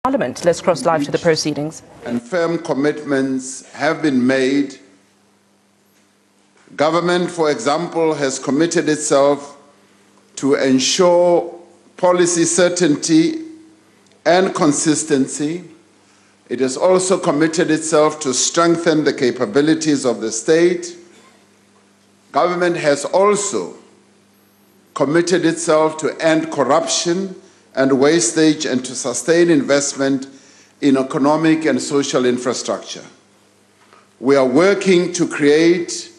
Parliament. Let's cross live to the proceedings. And firm commitments have been made. Government, for example, has committed itself to ensure policy certainty and consistency. It has also committed itself to strengthen the capabilities of the state. Government has also committed itself to end corruption and wastage and to sustain investment in economic and social infrastructure. We are working to create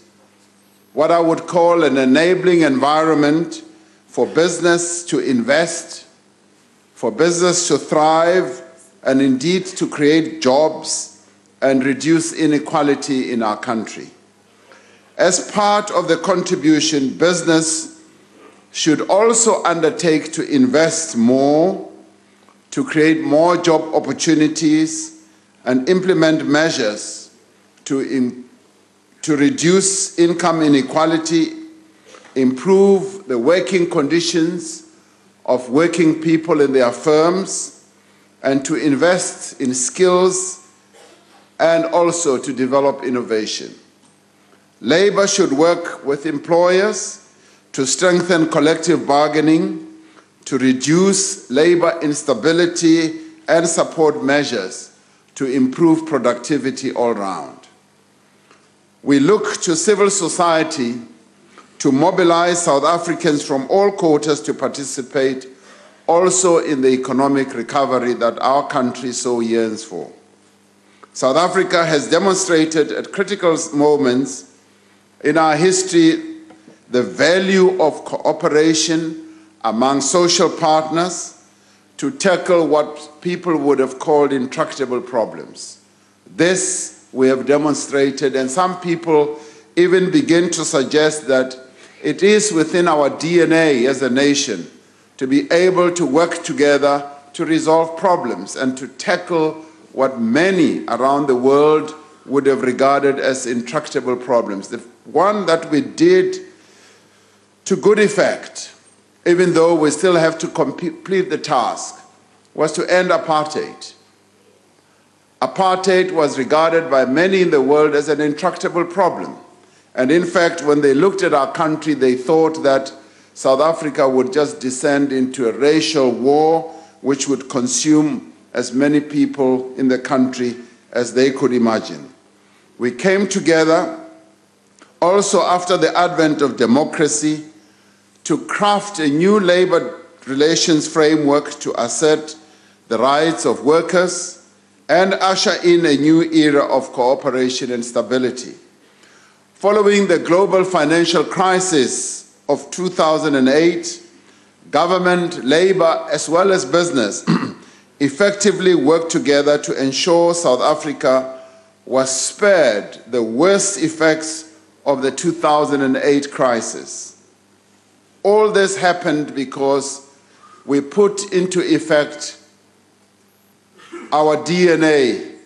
what I would call an enabling environment for business to invest, for business to thrive, and indeed to create jobs and reduce inequality in our country. As part of the contribution, business should also undertake to invest more, to create more job opportunities, and implement measures to reduce income inequality, improve the working conditions of working people in their firms, and to invest in skills and also to develop innovation. Labour should work with employers to strengthen collective bargaining, to reduce labour instability and support measures to improve productivity all round. We look to civil society to mobilize South Africans from all quarters to participate also in the economic recovery that our country so yearns for. South Africa has demonstrated at critical moments in our history the value of cooperation among social partners to tackle what people would have called intractable problems. This we have demonstrated, and some people even begin to suggest that it is within our DNA as a nation to be able to work together to resolve problems and to tackle what many around the world would have regarded as intractable problems. The one that we did to good effect, even though we still have to complete the task, was to end apartheid. Apartheid was regarded by many in the world as an intractable problem. And in fact, when they looked at our country, they thought that South Africa would just descend into a racial war which would consume as many people in the country as they could imagine. We came together also after the advent of democracy to craft a new labor relations framework to assert the rights of workers and usher in a new era of cooperation and stability. Following the global financial crisis of 2008, government, labor, as well as business effectively worked together to ensure South Africa was spared the worst effects of the 2008 crisis. All this happened because we put into effect our DNA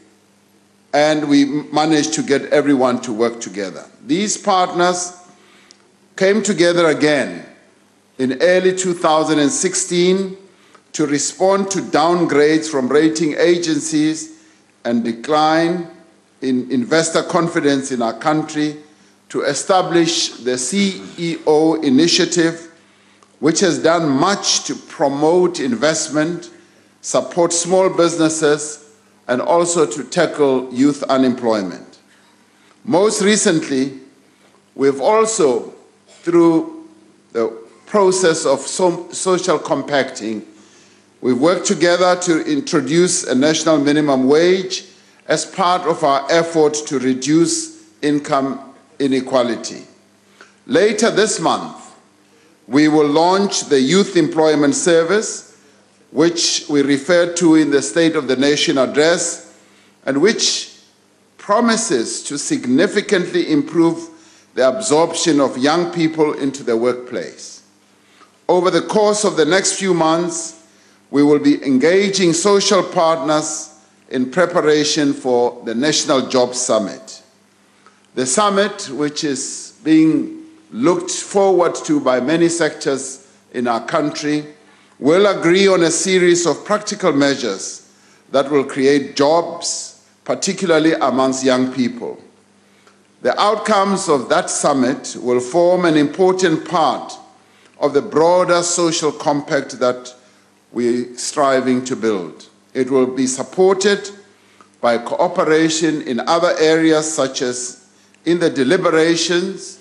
and we managed to get everyone to work together. These partners came together again in early 2016 to respond to downgrades from rating agencies and decline in investor confidence in our country, to establish the CEO initiative, which has done much to promote investment, support small businesses, and also to tackle youth unemployment. Most recently, we've also, through the process of social compacting, we've worked together to introduce a national minimum wage as part of our effort to reduce income inequality. Later this month, we will launch the Youth Employment Service, which we referred to in the State of the Nation address, and which promises to significantly improve the absorption of young people into the workplace. Over the course of the next few months, we will be engaging social partners in preparation for the National Jobs Summit. The summit, which is being looked forward to by many sectors in our country, will agree on a series of practical measures that will create jobs, particularly amongst young people. The outcomes of that summit will form an important part of the broader social compact that we're striving to build. It will be supported by cooperation in other areas, such as in the deliberations,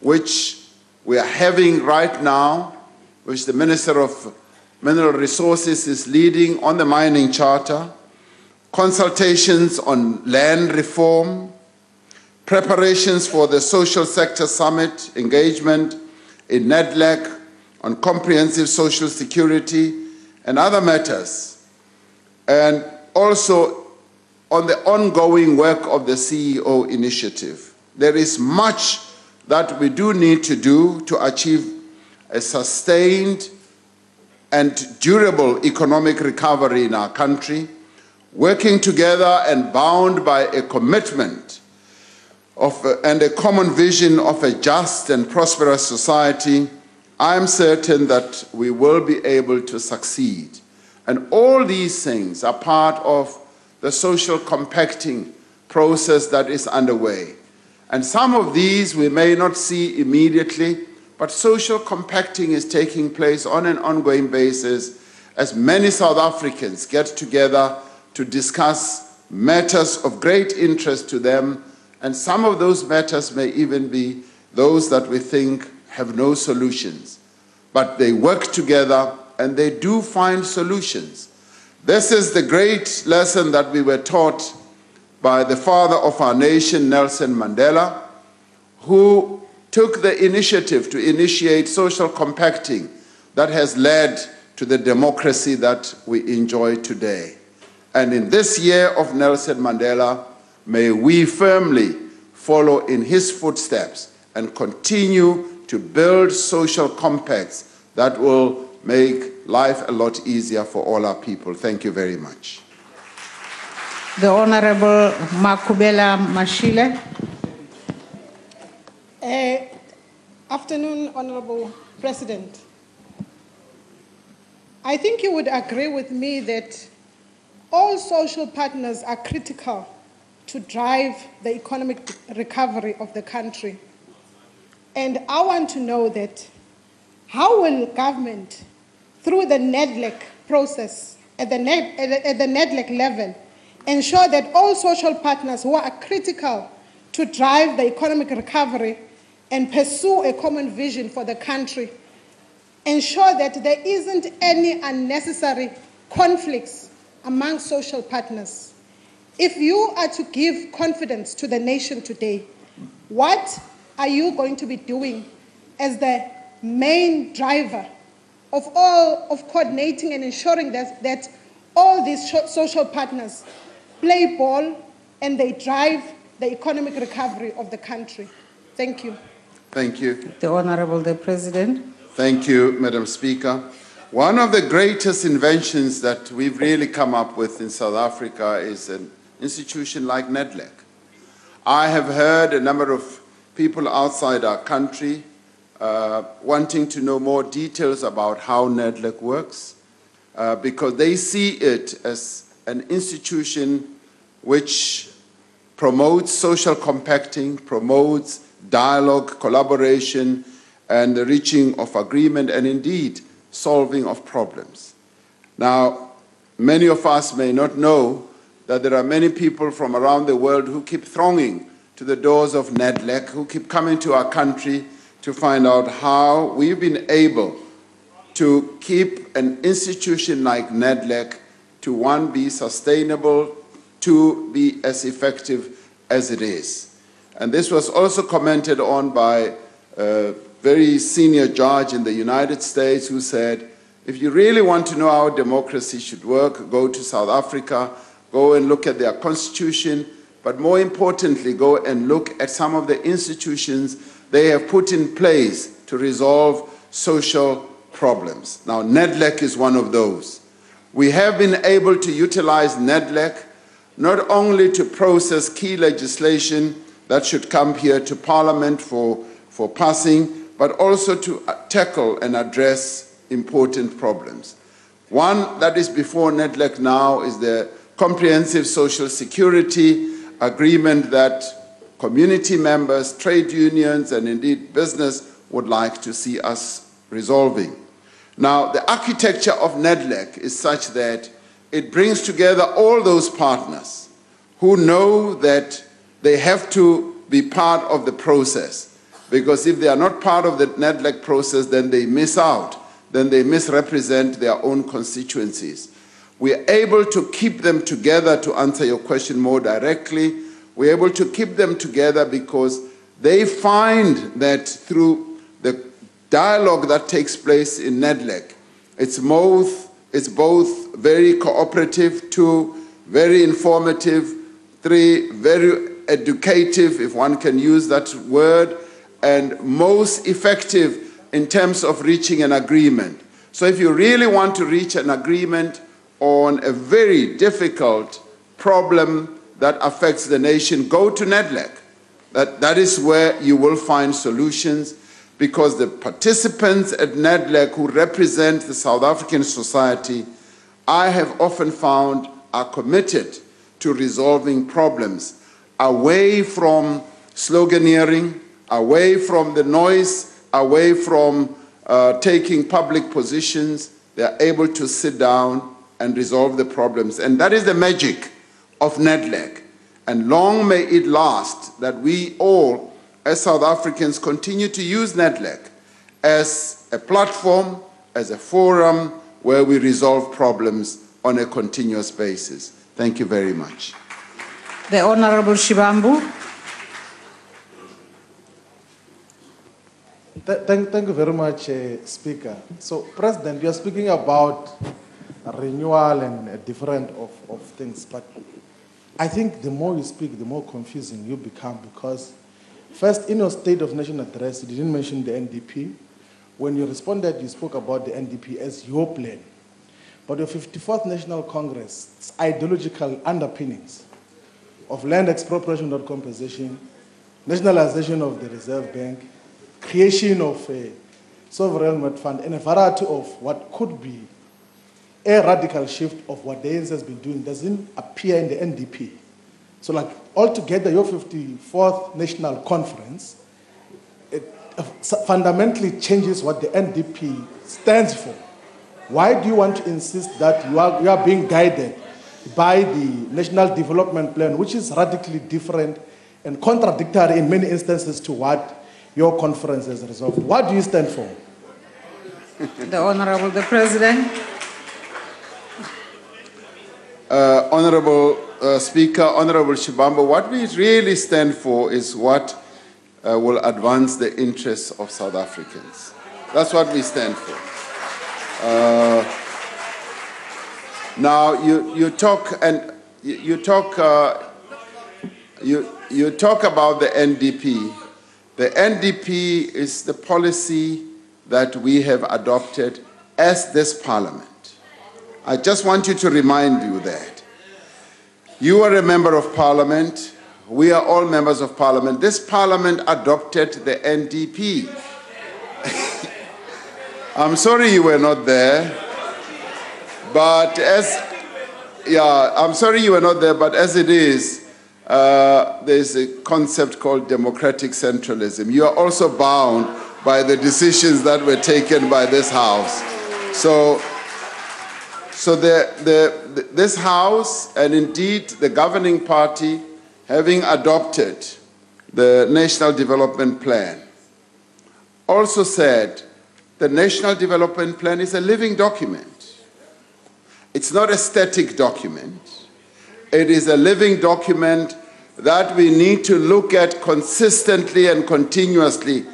which we are having right now, which the Minister of Mineral Resources is leading on the mining charter, consultations on land reform, preparations for the social sector summit, engagement in NEDLAC on comprehensive social security and other matters, and also on the ongoing work of the CEO initiative. There is much that we do need to do to achieve a sustained and durable economic recovery in our country, working together and bound by a commitment and a common vision of a just and prosperous society. I am certain that we will be able to succeed. And all these things are part of the social compacting process that is underway. And some of these we may not see immediately, but social compacting is taking place on an ongoing basis as many South Africans get together to discuss matters of great interest to them, and some of those matters may even be those that we think have no solutions. But they work together and they do find solutions. This is the great lesson that we were taught by the father of our nation, Nelson Mandela, who took the initiative to initiate social compacting that has led to the democracy that we enjoy today. And in this year of Nelson Mandela, may we firmly follow in his footsteps and continue to build social compacts that will make life a lot easier for all our people. Thank you very much. The Honorable Makubela Mashile. Afternoon, Honorable President. I think you would agree with me that all social partners are critical to drive the economic recovery of the country. And I want to know that how will government, through the NEDLAC process, at the NEDLAC level, ensure that all social partners who are critical to drive the economic recovery and pursue a common vision for the country, ensure that there isn't any unnecessary conflicts among social partners. If you are to give confidence to the nation today, what are you going to be doing as the main driver of coordinating and ensuring that all these social partners play ball and they drive the economic recovery of the country? Thank you. Thank you. The Honorable the President. Thank you, Madam Speaker. One of the greatest inventions that we've really come up with in South Africa is an institution like NEDLAC. I have heard a number of people outside our country wanting to know more details about how NEDLAC works because they see it as an institution which promotes social compacting, promotes dialogue, collaboration, and the reaching of agreement, and indeed solving of problems. Now, many of us may not know that there are many people from around the world who keep thronging to the doors of NEDLAC, who keep coming to our country to find out how we've been able to keep an institution like NEDLAC to, one, be sustainable, two, be as effective as it is. And this was also commented on by a very senior judge in the United States who said, if you really want to know how democracy should work, go to South Africa, go and look at their constitution, but more importantly, go and look at some of the institutions they have put in place to resolve social problems. Now, NEDLAC is one of those. We have been able to utilize NEDLAC not only to process key legislation that should come here to Parliament for passing, but also to tackle and address important problems. One that is before NEDLAC now is the comprehensive social security agreement that community members, trade unions, and indeed business would like to see us resolving. Now, the architecture of NEDLAC is such that it brings together all those partners who know that they have to be part of the process, because if they are not part of the NEDLAC process, then they miss out, then they misrepresent their own constituencies. We are able to keep them together, to answer your question more directly. We're able to keep them together because they find that through the dialogue that takes place in NEDLAC, it's both very cooperative, 2, very informative, 3, very educative, if one can use that word, and most effective in terms of reaching an agreement. So if you really want to reach an agreement on a very difficult problem that affects the nation, go to NEDLAC. That is where you will find solutions, because the participants at NEDLAC who represent the South African society, I have often found, are committed to resolving problems away from sloganeering, away from the noise, away from taking public positions. They are able to sit down and resolve the problems. And that is the magic of NEDLAC. And long may it last that we all, as South Africans, continue to use NEDLAC as a platform, as a forum where we resolve problems on a continuous basis. Thank you very much. The Honorable Shibambu. Thank you very much, Speaker. So, President, you are speaking about a renewal and a different of things, but I think the more you speak, the more confusing you become, because first, in your State of Nation address, you didn't mention the NDP. When you responded, you spoke about the NDP as your plan. But your 54th National Congress, ideological underpinnings of land expropriation, not compensation, nationalization of the Reserve Bank, creation of a sovereign wealth fund, and a variety of what could be a radical shift of what the ANC has been doing doesn't appear in the NDP. So like altogether, your 54th National Conference, it fundamentally changes what the NDP stands for. Why do you want to insist that you are being guided by the National Development Plan, which is radically different and contradictory in many instances to what your conference has resolved? What do you stand for? The Honorable the President. Honorable Speaker, Honorable Shibambu, what we really stand for is what will advance the interests of South Africans. That's what we stand for. Now you talk about the NDP. The NDP is the policy that we have adopted as this Parliament. I just want you to remind you that. You are a member of Parliament. We are all members of Parliament. This Parliament adopted the NDP. I'm sorry you were not there, but I'm sorry you were not there, but as it is, there's a concept called democratic centralism. You are also bound by the decisions that were taken by this House. So this House, and indeed the governing party, having adopted the National Development Plan, also said the National Development Plan is a living document. It's not a static document. It is a living document that we need to look at consistently and continuously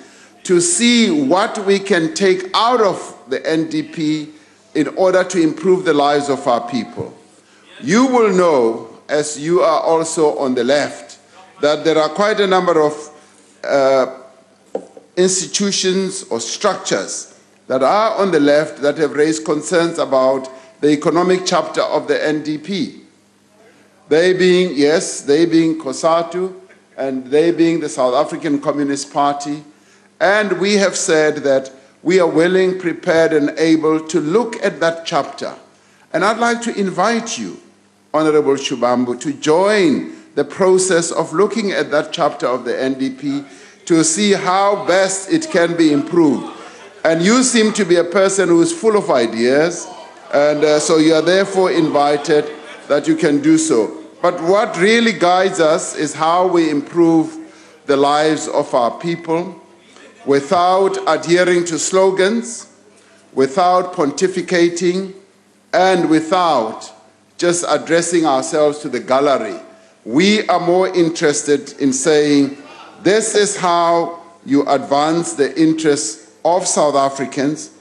to see what we can take out of the NDP in order to improve the lives of our people. You will know, as you are also on the left, that there are quite a number of institutions or structures that are on the left that have raised concerns about the economic chapter of the NDP. They being COSATU, and they being the South African Communist Party. And we have said that we are willing, prepared, and able to look at that chapter. And I'd like to invite you Honorable Shibambu to join the process of looking at that chapter of the NDP to see how best it can be improved. And you seem to be a person who is full of ideas, and so you are therefore invited that you can do so. But what really guides us is how we improve the lives of our people without adhering to slogans, without pontificating, and without just addressing ourselves to the gallery. We are more interested in saying, this is how you advance the interests of South Africans.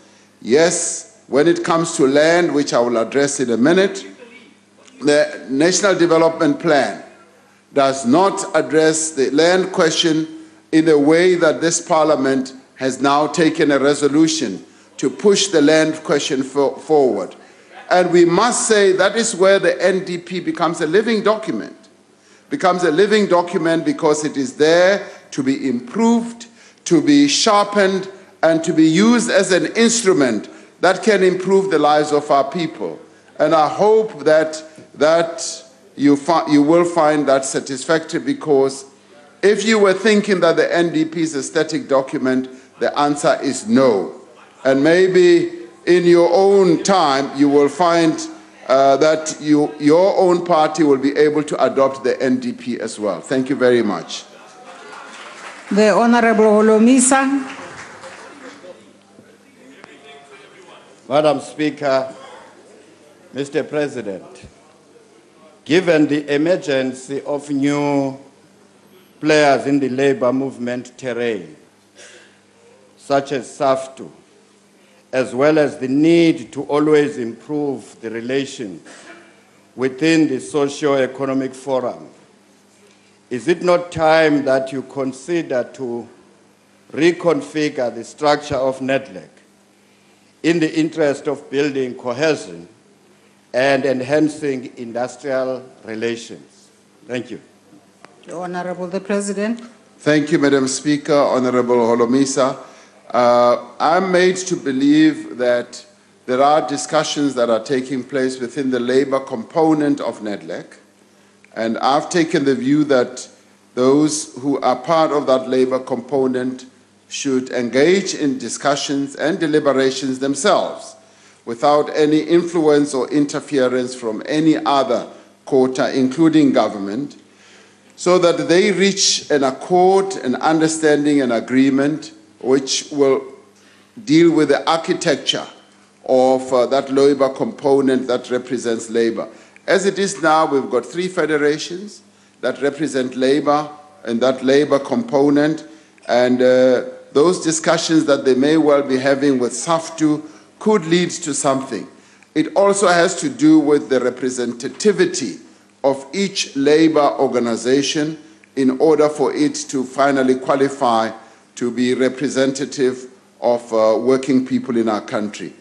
Yes, when it comes to land, which I will address in a minute, the National Development Plan does not address the land question in a way that this Parliament has now taken a resolution to push the land question forward. And we must say that is where the NDP becomes a living document. Becomes a living document because it is there to be improved, to be sharpened, and to be used as an instrument that can improve the lives of our people. And I hope that you will find that satisfactory, because if you were thinking that the NDP is a static document, the answer is no. And maybe in your own time, you will find that your own party will be able to adopt the NDP as well. Thank you very much. The Honorable Holomisa. Madam Speaker, Mr. President, given the emergence of new players in the labor movement terrain, such as SAFTU, as well as the need to always improve the relations within the socio-economic forum, is it not time that you consider to reconfigure the structure of NEDLAC in the interest of building cohesion and enhancing industrial relations? Thank you. The Honorable the President. Thank you, Madam Speaker, Honorable Holomisa. I'm made to believe that there are discussions that are taking place within the labor component of NEDLAC, and I've taken the view that those who are part of that labor component should engage in discussions and deliberations themselves without any influence or interference from any other quarter, including government, so that they reach an accord, an understanding, an agreement which will deal with the architecture of that labor component that represents labor. As it is now, we've got 3 federations that represent labor and that labor component, and those discussions that they may well be having with SAFTU could lead to something. It also has to do with the representativity of each labor organization in order for it to finally qualify to be representative of working people in our country.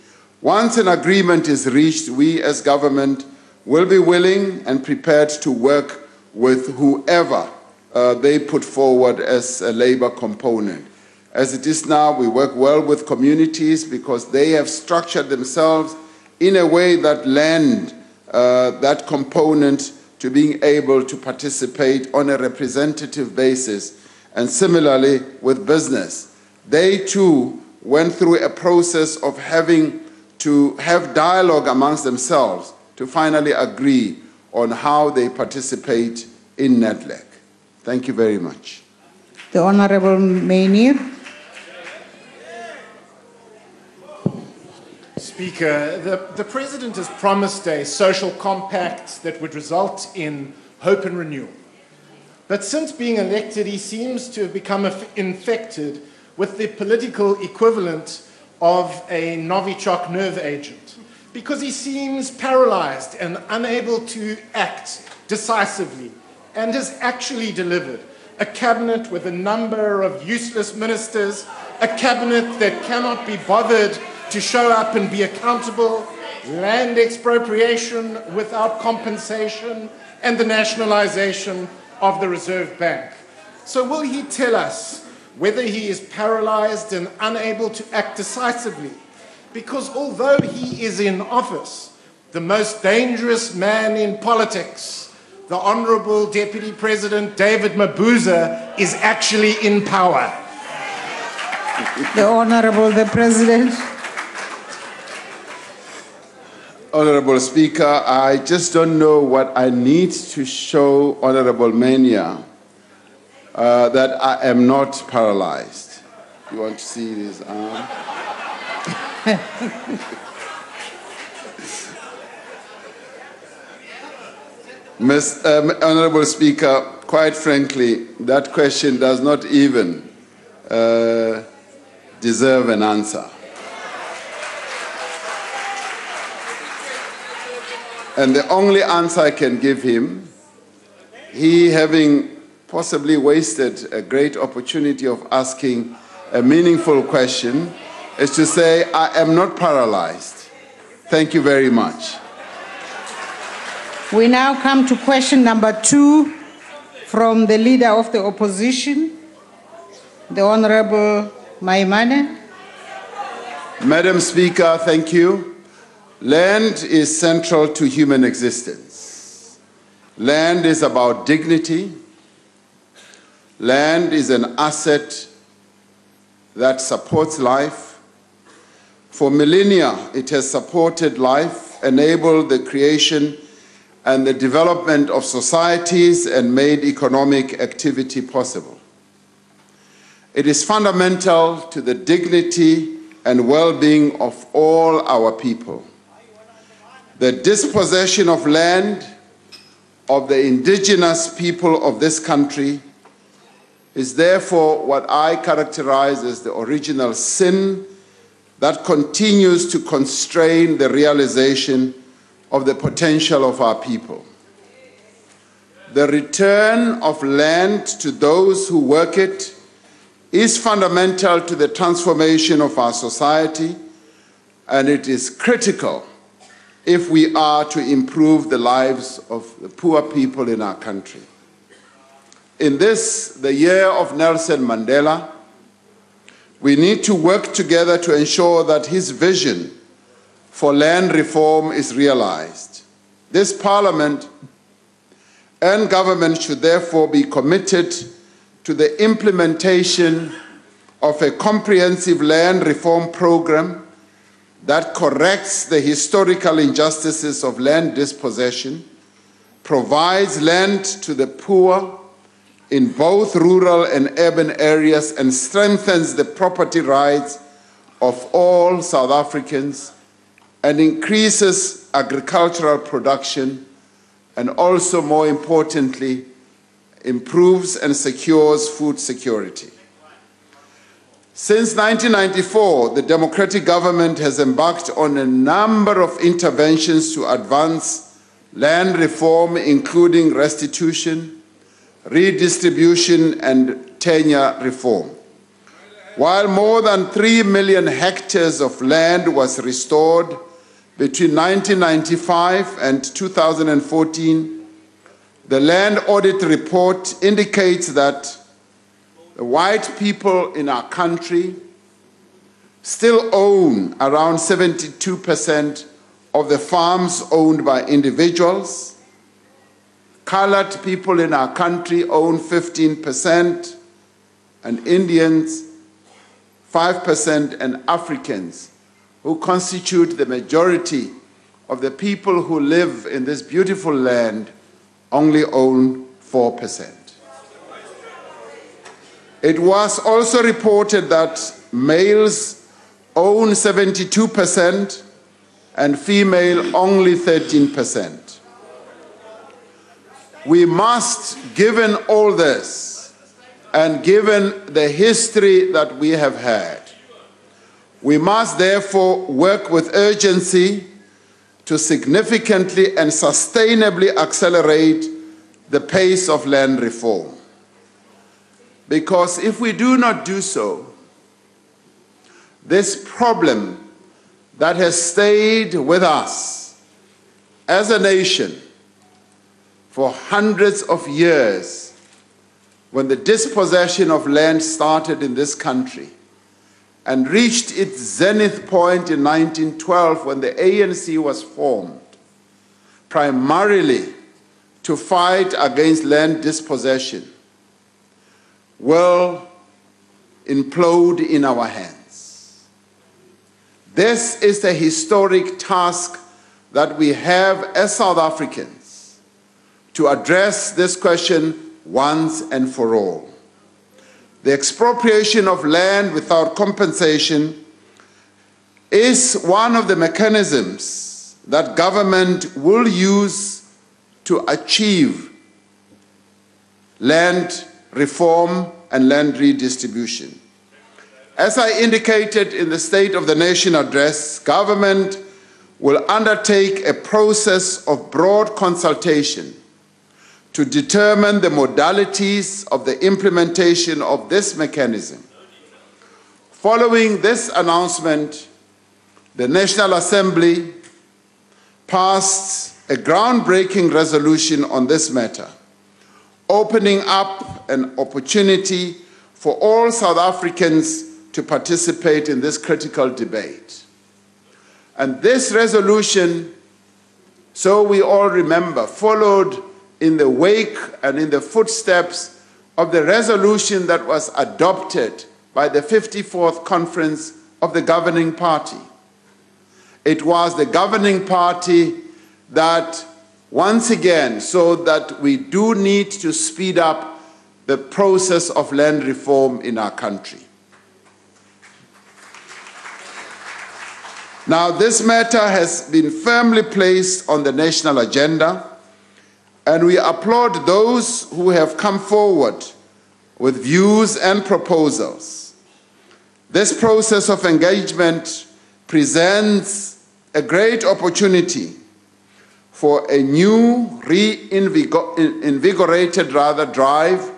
Once an agreement is reached, we as government will be willing and prepared to work with whoever they put forward as a labor component. As it is now, we work well with communities because they have structured themselves in a way that lend that component to being able to participate on a representative basis. And similarly with business, they too went through a process of having to have dialogue amongst themselves to finally agree on how they participate in NEDLAC. Thank you very much. The Honorable Mainir. Speaker, the President has promised a social compact that would result in hope and renewal. But since being elected, he seems to have become infected with the political equivalent of a Novichok nerve agent, because he seems paralyzed and unable to act decisively, and has actually delivered a cabinet with a number of useless ministers, a cabinet that cannot be bothered to show up and be accountable, land expropriation without compensation, and the nationalization of the Reserve Bank. So will he tell us whether he is paralyzed and unable to act decisively? Because although he is in office, the most dangerous man in politics, the Honorable Deputy President David Mabuza, is actually in power. The Honorable the President. Honorable Speaker, I just don't know what I need to show Honorable Mania that I am not paralyzed. You want to see this arm? Honorable Speaker, quite frankly, that question does not even deserve an answer. And the only answer I can give him, he having possibly wasted a great opportunity of asking a meaningful question, is to say, I am not paralyzed. Thank you very much. We now come to question number 2 from the Leader of the Opposition, the Honorable Maimane. Madam Speaker, thank you. Land is central to human existence. Land is about dignity. Land is an asset that supports life. For millennia, it has supported life, enabled the creation and the development of societies, and made economic activity possible. It is fundamental to the dignity and well-being of all our people. The dispossession of land of the indigenous people of this country is therefore what I characterize as the original sin that continues to constrain the realization of the potential of our people. The return of land to those who work it is fundamental to the transformation of our society, and it is critical if we are to improve the lives of the poor people in our country. In this, the year of Nelson Mandela, we need to work together to ensure that his vision for land reform is realized. This Parliament and government should therefore be committed to the implementation of a comprehensive land reform program that corrects the historical injustices of land dispossession, provides land to the poor in both rural and urban areas, and strengthens the property rights of all South Africans, and increases agricultural production, and also, more importantly, improves and secures food security. Since 1994, the democratic government has embarked on a number of interventions to advance land reform, including restitution, redistribution, and tenure reform. While more than 3 million hectares of land was restored between 1995 and 2014, the land audit report indicates that the white people in our country still own around 72% of the farms owned by individuals. Colored people in our country own 15%, and Indians 5%, and Africans, who constitute the majority of the people who live in this beautiful land, only own 4%. It was also reported that males own 72% and female only 13%. We must, given all this, and given the history that we have had, we must therefore work with urgency to significantly and sustainably accelerate the pace of land reform. Because if we do not do so, this problem that has stayed with us as a nation for hundreds of years, when the dispossession of land started in this country and reached its zenith point in 1912 when the ANC was formed, primarily to fight against land dispossession, will implode in our hands. This is the historic task that we have as South Africans, to address this question once and for all. The expropriation of land without compensation is one of the mechanisms that government will use to achieve land reform and land redistribution. As I indicated in the State of the Nation address, government will undertake a process of broad consultation to determine the modalities of the implementation of this mechanism. Following this announcement, the National Assembly passed a groundbreaking resolution on this matter, opening up an opportunity for all South Africans to participate in this critical debate. And this resolution, so we all remember, followed in the wake and in the footsteps of the resolution that was adopted by the 54th Conference of the Governing Party. It was the governing party that once again saw that we do need to speed up the process of land reform in our country. Now, this matter has been firmly placed on the national agenda, and we applaud those who have come forward with views and proposals. This process of engagement presents a great opportunity for a new, reinvigorated drive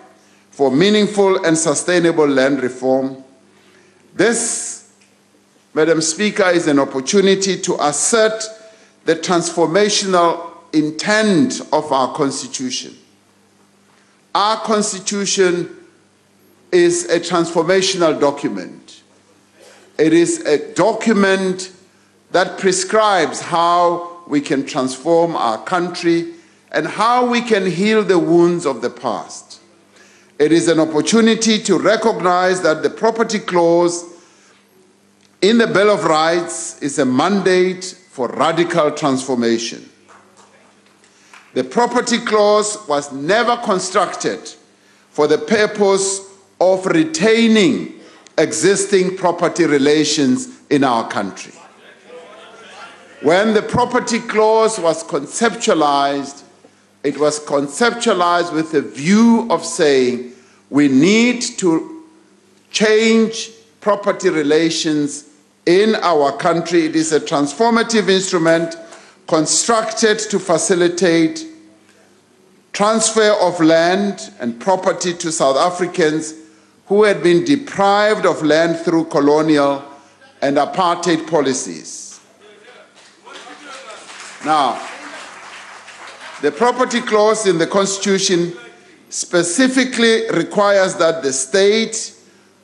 for meaningful and sustainable land reform. This, Madam Speaker, is an opportunity to assert the transformational intent of our Constitution. Our Constitution is a transformational document. It is a document that prescribes how we can transform our country and how we can heal the wounds of the past. It is an opportunity to recognize that the property clause in the Bill of Rights is a mandate for radical transformation. The property clause was never constructed for the purpose of retaining existing property relations in our country. When the property clause was conceptualized, it was conceptualized with a view of saying we need to change property relations in our country. It is a transformative instrument constructed to facilitate transfer of land and property to South Africans who had been deprived of land through colonial and apartheid policies. Now, the property clause in the Constitution specifically requires that the state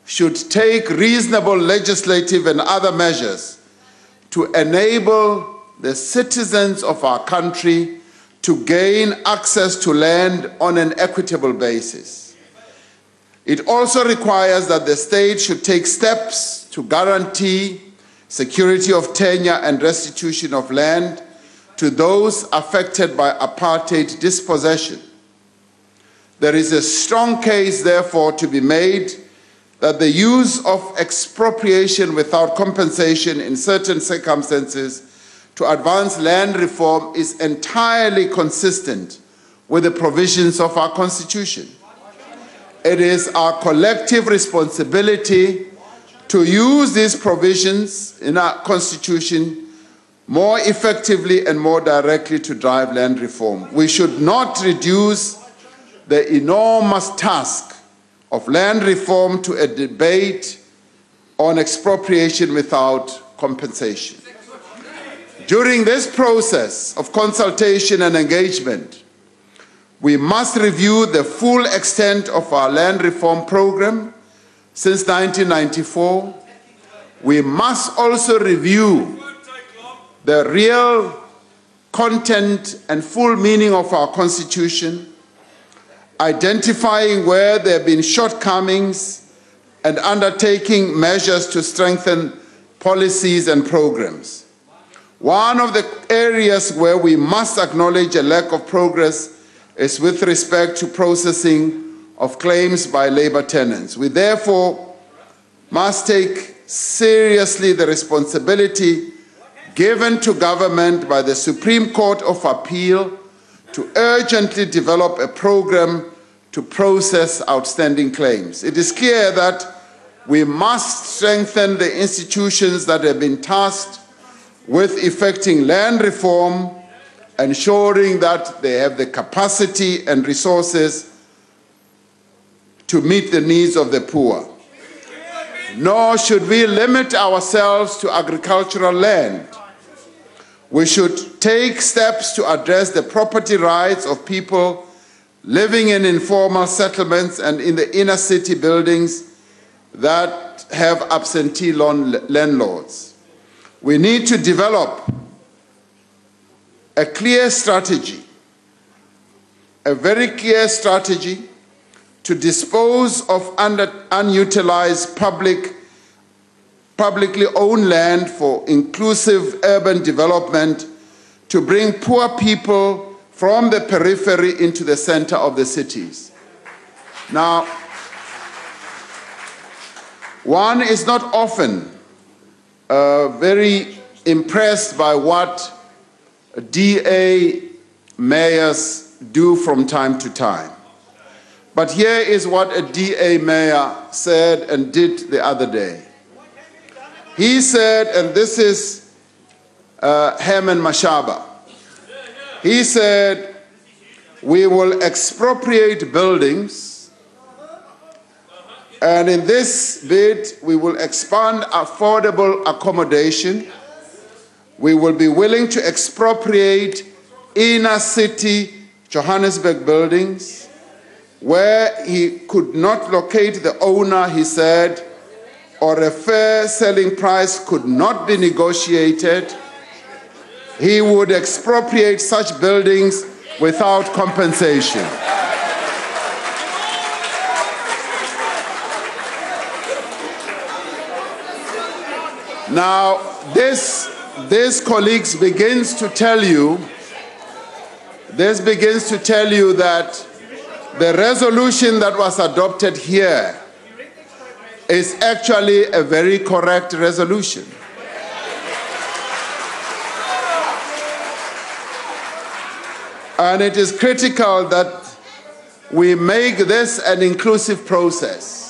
should take reasonable legislative and other measures to enable the citizens of our country to gain access to land on an equitable basis. It also requires that the state should take steps to guarantee security of tenure and restitution of land to those affected by apartheid dispossession. There is a strong case, therefore, to be made that the use of expropriation without compensation in certain circumstances to advance land reform is entirely consistent with the provisions of our Constitution. It is our collective responsibility to use these provisions in our Constitution more effectively and more directly to drive land reform. We should not reduce the enormous task of land reform to a debate on expropriation without compensation. During this process of consultation and engagement, we must review the full extent of our land reform program since 1994. We must also review the real content and full meaning of our Constitution, identifying where there have been shortcomings, and undertaking measures to strengthen policies and programs. One of the areas where we must acknowledge a lack of progress is with respect to processing of claims by labor tenants. We therefore must take seriously the responsibility given to government by the Supreme Court of Appeal to urgently develop a program to process outstanding claims. It is clear that we must strengthen the institutions that have been tasked with effecting land reform, ensuring that they have the capacity and resources to meet the needs of the poor. Nor should we limit ourselves to agricultural land. We should take steps to address the property rights of people living in informal settlements and in the inner city buildings that have absentee landlords. We need to develop a clear strategy, a very clear strategy to dispose of unutilized publicly owned land for inclusive urban development, to bring poor people from the periphery into the center of the cities. Now, one is not often very impressed by what DA mayors do from time to time. But here is what a DA mayor said and did the other day. He said, and this is Herman Mashaba, he said, we will expropriate buildings, and in this bid, we will expand affordable accommodation. We will be willing to expropriate inner city Johannesburg buildings, where he could not locate the owner, he said, or a fair selling price could not be negotiated. He would expropriate such buildings without compensation. Now, this, colleagues, begins to tell you that the resolution that was adopted here is actually a very correct resolution. And it is critical that we make this an inclusive process.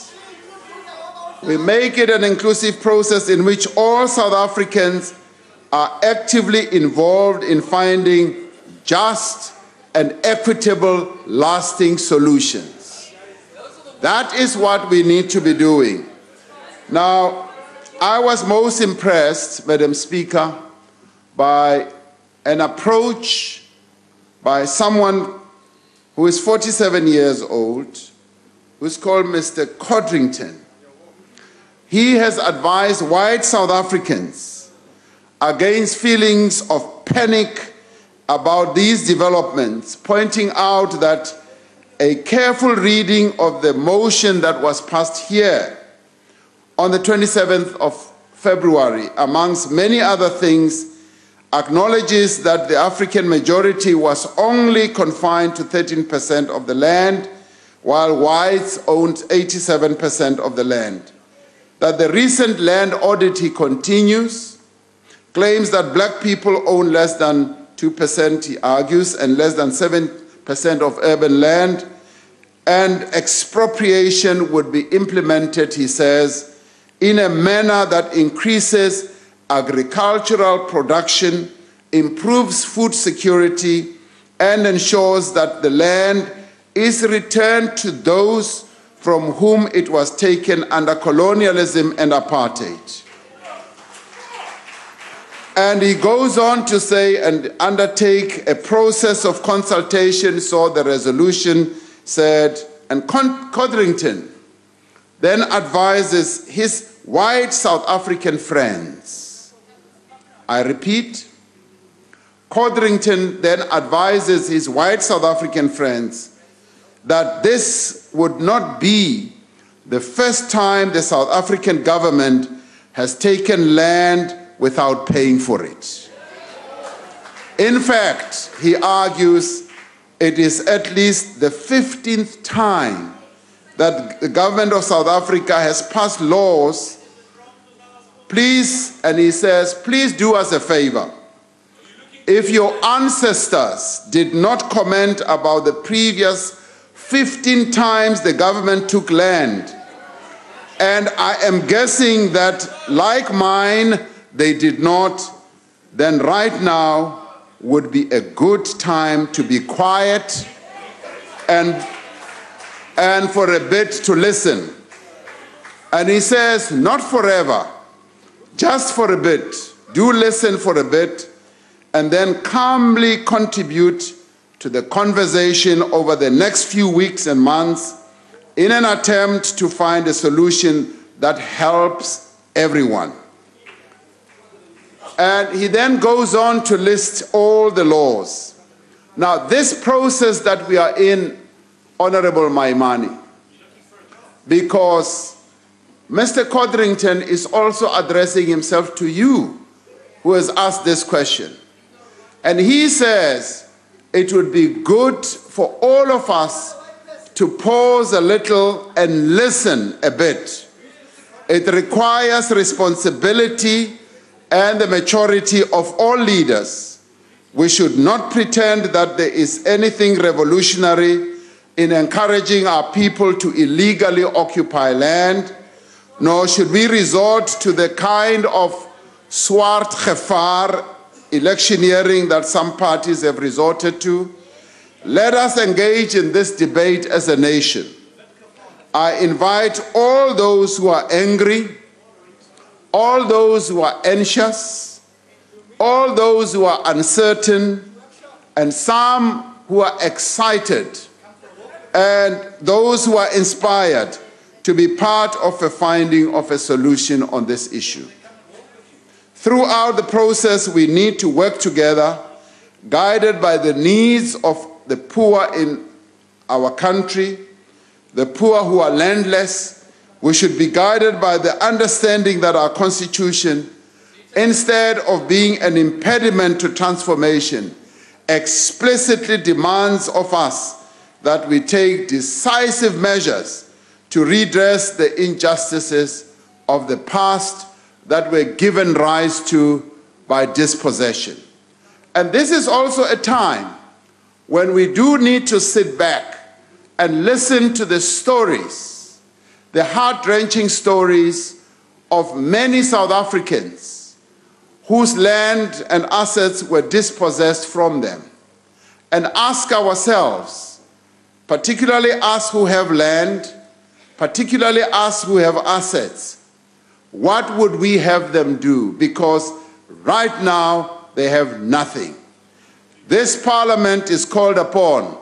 We make it an inclusive process in which all South Africans are actively involved in finding just and equitable, lasting solutions. That is what we need to be doing. Now, I was most impressed, Madam Speaker, by an approach by someone who is 47 years old, who's called Mr. Codrington. He has advised white South Africans against feelings of panic about these developments, pointing out that a careful reading of the motion that was passed here on the 27th of February, amongst many other things, acknowledges that the African majority was only confined to 13% of the land, while whites owned 87% of the land. That the recent land audit, he continues, claims that black people own less than 2%, he argues, and less than 7% of urban land, and expropriation would be implemented, he says, in a manner that increases agricultural production, improves food security, and ensures that the land is returned to those from whom it was taken under colonialism and apartheid. And he goes on to say and undertake a process of consultation, so the resolution said, and Codrington then advises his white South African friends, I repeat, Codrington then advises his white South African friends that this would not be the first time the South African government has taken land without paying for it. In fact, he argues it is at least the 15th time that the government of South Africa has passed laws. Please, and he says, please do us a favor. If your ancestors did not comment about the previous 15 times the government took land, and I am guessing that, like mine, they did not, then right now would be a good time to be quiet and for a bit to listen. And he says, not forever, just for a bit. Do listen for a bit, and then calmly contribute to the conversation over the next few weeks and months in an attempt to find a solution that helps everyone. And he then goes on to list all the laws. Now, this process that we are in, Honorable Maimane, because Mr. Codrington is also addressing himself to you, who has asked this question. And he says it would be good for all of us to pause a little and listen a bit. It requires responsibility and the maturity of all leaders. We should not pretend that there is anything revolutionary in encouraging our people to illegally occupy land, nor should we resort to the kind of swart gevaar electioneering that some parties have resorted to. Let us engage in this debate as a nation. I invite all those who are angry, all those who are anxious, all those who are uncertain, and some who are excited, and those who are inspired to be part of the finding of a solution on this issue. Throughout the process, we need to work together, guided by the needs of the poor in our country, the poor who are landless. We should be guided by the understanding that our Constitution, instead of being an impediment to transformation, explicitly demands of us that we take decisive measures to redress the injustices of the past that were given rise to by dispossession. And this is also a time when we do need to sit back and listen to the stories, the heart-wrenching stories of many South Africans whose land and assets were dispossessed from them, and ask ourselves, particularly us who have land, particularly us who have assets, what would we have them do? Because right now they have nothing. This Parliament is called upon,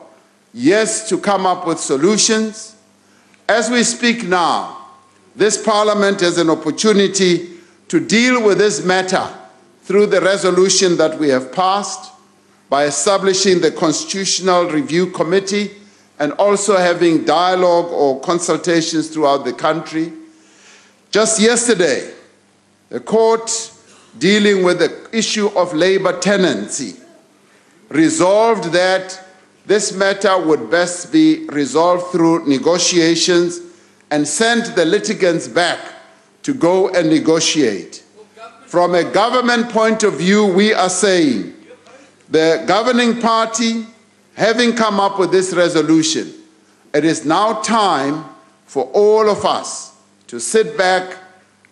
yes, to come up with solutions. As we speak now, this Parliament has an opportunity to deal with this matter through the resolution that we have passed, by establishing the Constitutional Review Committee and also having dialogue or consultations throughout the country. Just yesterday, the court dealing with the issue of labor tenancy resolved that this matter would best be resolved through negotiations and sent the litigants back to go and negotiate. From a government point of view, we are saying the governing party, having come up with this resolution, it is now time for all of us to sit back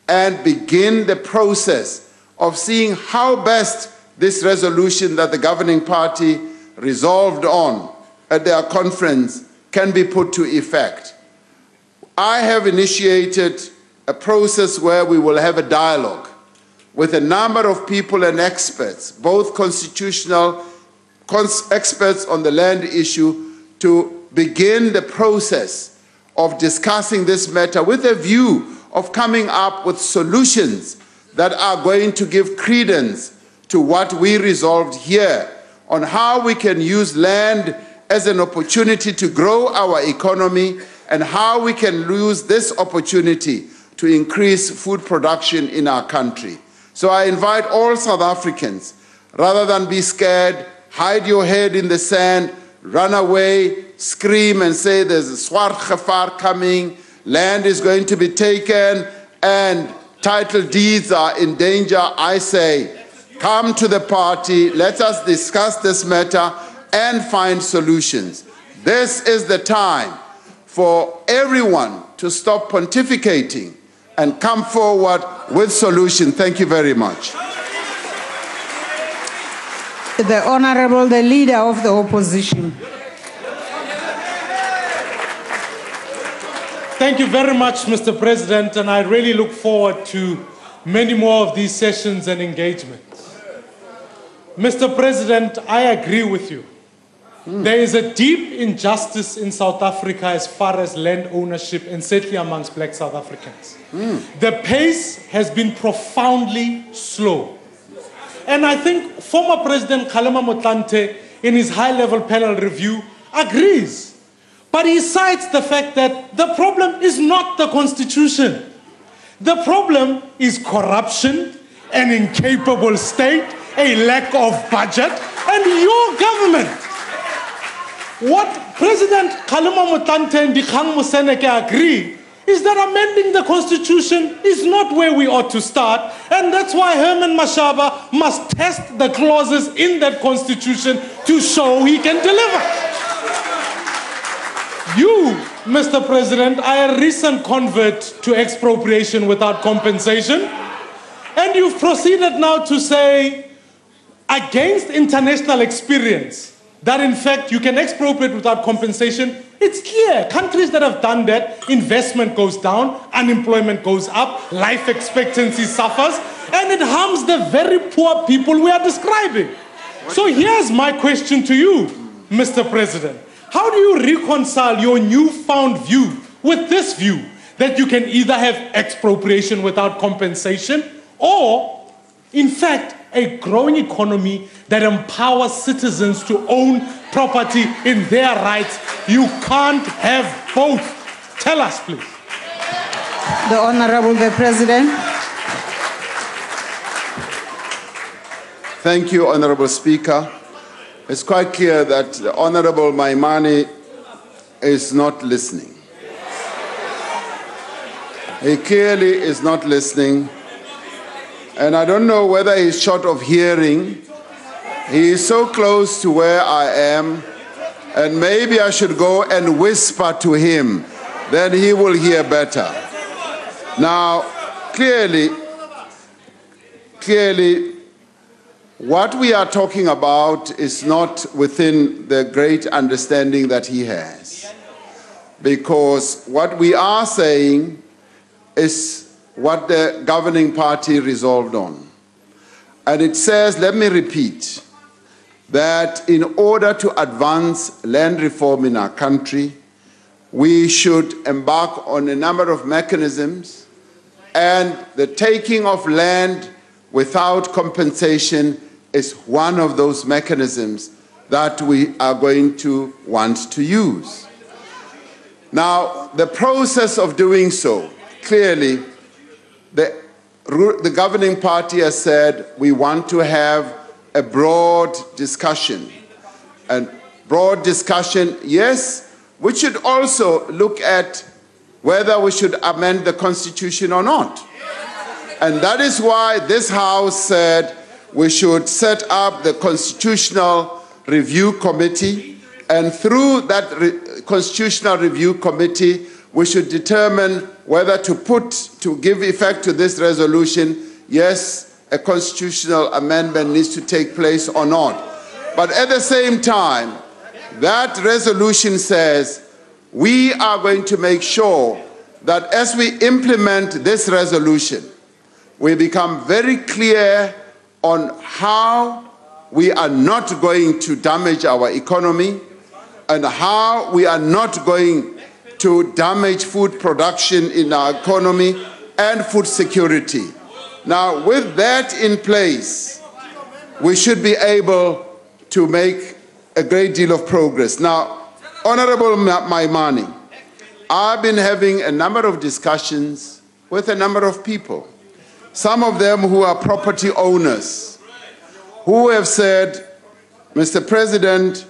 and begin the process of seeing how best this resolution that the governing party resolved on at their conference can be put to effect. I have initiated a process where we will have a dialogue with a number of people and experts, both constitutional experts on the land issue, to begin the process of discussing this matter with a view of coming up with solutions that are going to give credence to what we resolved here on how we can use land as an opportunity to grow our economy and how we can use this opportunity to increase food production in our country. So I invite all South Africans, rather than be scared, hide your head in the sand, run away, scream and say there's a swart gevaar coming, land is going to be taken, and title deeds are in danger. I say, come to the party, let us discuss this matter and find solutions. This is the time for everyone to stop pontificating and come forward with solutions. Thank you very much. The Honorable, the Leader of the Opposition. Thank you very much, Mr. President, and I really look forward to many more of these sessions and engagements. Mr. President, I agree with you. There is a deep injustice in South Africa as far as land ownership, and certainly amongst black South Africans. The pace has been profoundly slow. And I think former President Kgalema Motlanthe, in his high-level panel review, agrees. But he cites the fact that the problem is not the Constitution. The problem is corruption, an incapable state, a lack of budget, and your government. What President Kgalema Motlanthe and Dikgang Moseneke agree is that amending the Constitution is not where we ought to start, and that's why Herman Mashaba must test the clauses in that Constitution to show he can deliver. You, Mr. President, are a recent convert to expropriation without compensation, and you've proceeded now to say, against international experience, that in fact you can expropriate without compensation. It's clear, countries that have done that, investment goes down, unemployment goes up, life expectancy suffers, and it harms the very poor people we are describing. So here's my question to you, Mr. President. How do you reconcile your newfound view with this view that you can either have expropriation without compensation or, in fact, a growing economy that empowers citizens to own property in their rights? You can't have both. Tell us, please. The Honorable the President. Thank you, Honorable Speaker. It's quite clear that the Honorable Maimane is not listening. He clearly is not listening. And I don't know whether he's short of hearing. He is so close to where I am, and maybe I should go and whisper to him, then he will hear better. Now, clearly, what we are talking about is not within the great understanding that he has. Because what we are saying is what the governing party resolved on. And it says, let me repeat, that in order to advance land reform in our country, we should embark on a number of mechanisms, and the taking of land without compensation is one of those mechanisms that we are going to want to use. Now, the process of doing so, clearly, the governing party has said we want to have a broad discussion. And broad discussion, yes, we should also look at whether we should amend the Constitution or not. And that is why this House said we should set up the Constitutional Review Committee, and through that Constitutional Review Committee, we should determine whether to give effect to this resolution, yes, a constitutional amendment needs to take place or not. But at the same time, that resolution says we are going to make sure that as we implement this resolution, we become very clear on how we are not going to damage our economy and how we are not going to damage food production in our economy and food security. Now, with that in place, we should be able to make a great deal of progress. Now, Honorable Maimane, I've been having a number of discussions with a number of people, some of them who are property owners, who have said, Mr. President,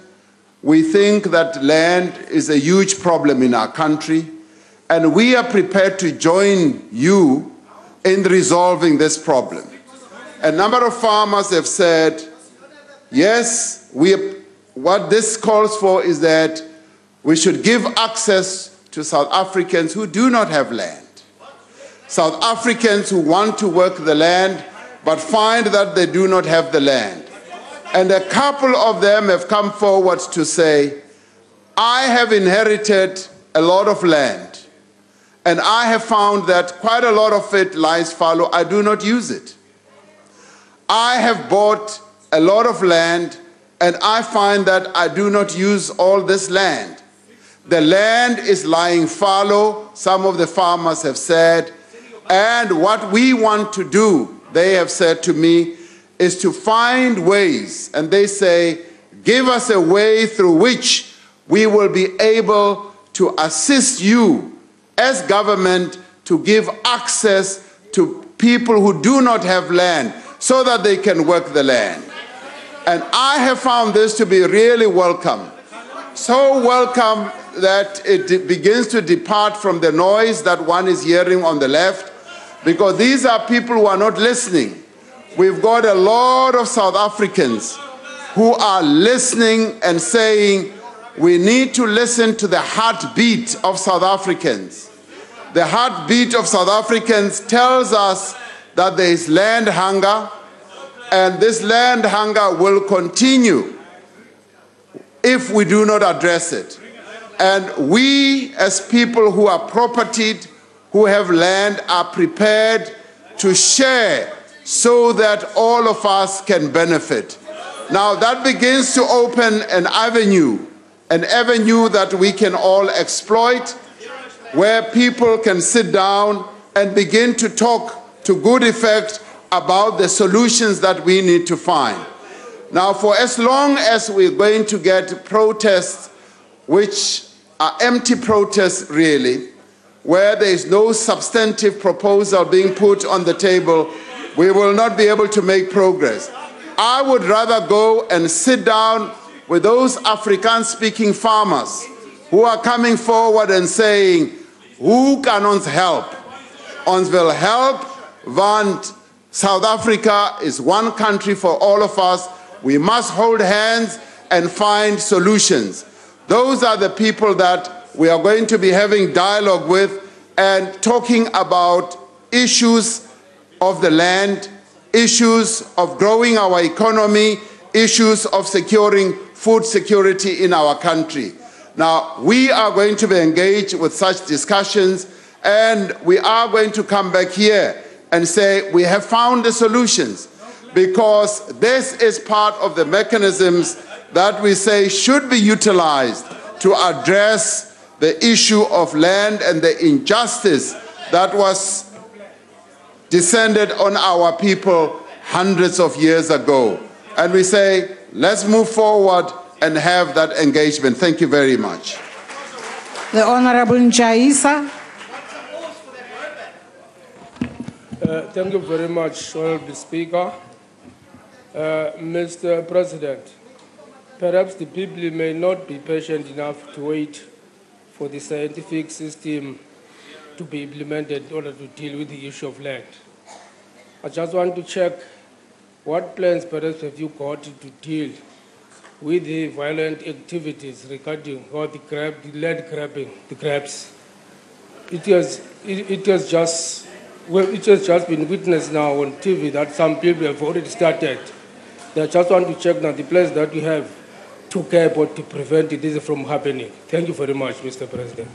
we think that land is a huge problem in our country, and we are prepared to join you in resolving this problem. A number of farmers have said, yes, what this calls for is that we should give access to South Africans who do not have land. South Africans who want to work the land but find that they do not have the land. And a couple of them have come forward to say, I have inherited a lot of land, and I have found that quite a lot of it lies fallow. I do not use it. I have bought a lot of land, and I find that I do not use all this land. The land is lying fallow, some of the farmers have said, and what we want to do, they have said to me, is to find ways, and they say, give us a way through which we will be able to assist you as government to give access to people who do not have land so that they can work the land. And I have found this to be really welcome. So welcome that it begins to depart from the noise that one is hearing on the left, because these are people who are not listening. We've got a lot of South Africans who are listening and saying, we need to listen to the heartbeat of South Africans. The heartbeat of South Africans tells us that there is land hunger, and this land hunger will continue if we do not address it. And we, as people who are propertied, who have land, are prepared to share so that all of us can benefit. Now that begins to open an avenue that we can all exploit, where people can sit down and begin to talk to good effect about the solutions that we need to find. Now, for as long as we're going to get protests, which are empty protests really, where there is no substantive proposal being put on the table, we will not be able to make progress. I would rather go and sit down with those Afrikaans-speaking farmers who are coming forward and saying, who can ons help? Ons will help, want South Africa is one country for all of us. We must hold hands and find solutions. Those are the people that we are going to be having dialogue with and talking about issues of the land, issues of growing our economy, issues of securing food security in our country. Now, we are going to be engaged with such discussions, and we are going to come back here and say we have found the solutions, because this is part of the mechanisms that we say should be utilized to address the issue of land and the injustice that was descended on our people hundreds of years ago. And we say, let's move forward and have that engagement. Thank you very much. The Honorable Nchaisa. Thank you very much, Honorable Speaker. Mr. President, perhaps the people may not be patient enough to wait for the scientific system to be implemented in order to deal with the issue of land. I just want to check what plans perhaps have you got to deal with the violent activities regarding or the land grabbing, the grabs. It has just been witnessed now on TV that some people have already started. I just want to check now the plans that you have to curb or to prevent this from happening. Thank you very much, Mr. President.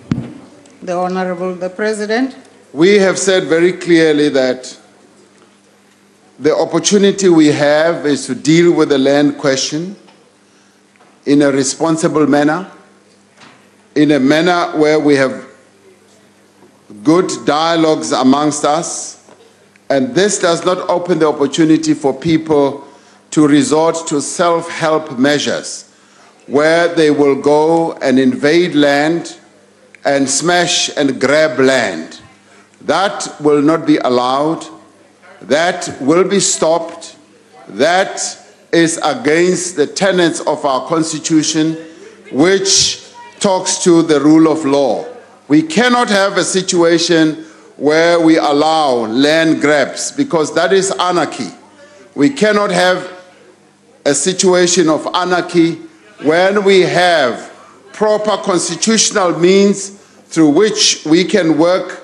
The Honorable the President. We have said very clearly that the opportunity we have is to deal with the land question in a responsible manner, in a manner where we have good dialogues amongst us, and this does not open the opportunity for people to resort to self-help measures where they will go and invade land and smash and grab land. That will not be allowed. That will be stopped. That is against the tenets of our Constitution, which talks to the rule of law. We cannot have a situation where we allow land grabs, because that is anarchy. We cannot have a situation of anarchy when we have proper constitutional means through which we can work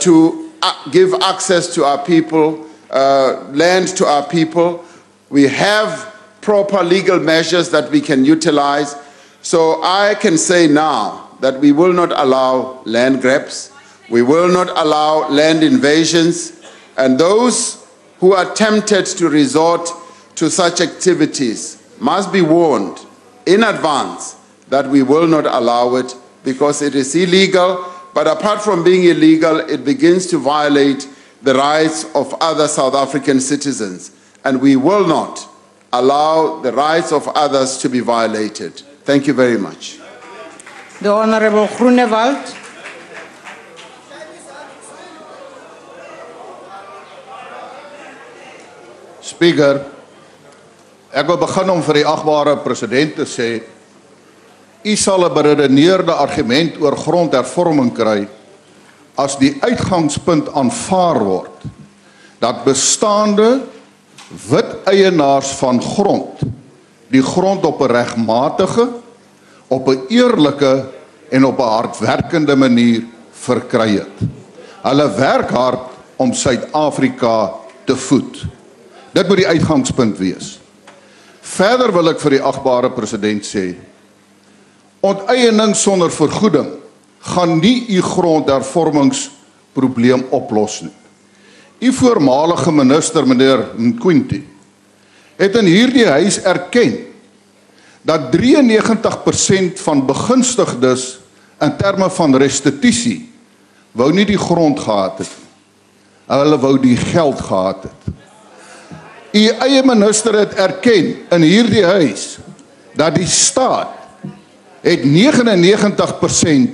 to give access to our people, land to our people. We have proper legal measures that we can utilize. So I can say now that we will not allow land grabs. We will not allow land invasions. And those who are tempted to resort to such activities must be warned in advance that we will not allow it, because it is illegal. But apart from being illegal, it begins to violate the rights of other South African citizens. And we will not allow the rights of others to be violated. Thank you very much. The Honorable Groenewald. Speaker, ek wil begin om vir die agbare president te sê, u sal 'n beredeneerde argument oor grondhervorming kry as die uitgangspunt aanvaar word dat bestaande wit eienaars van grond die grond op 'n regmatige, op 'n eerlike en op 'n hardwerkende manier verkry het. Hulle werk hard om Suid-Afrika te voed. Dit moet die uitgangspunt wees. Verder wil ek vir die agbare president sê, onteiening sonder vergoeding gaan nie u grondhervormingsprobleem oplos nie. U voormalige minister, meneer Nkwinti, het in hierdie huis erken dat 93% van begunstigdes in terme van restituisie wou nie die grond gehad het nie. Hulle wou die geld gehad het. U eie minister het erken in hierdie huis dat die staat het 99%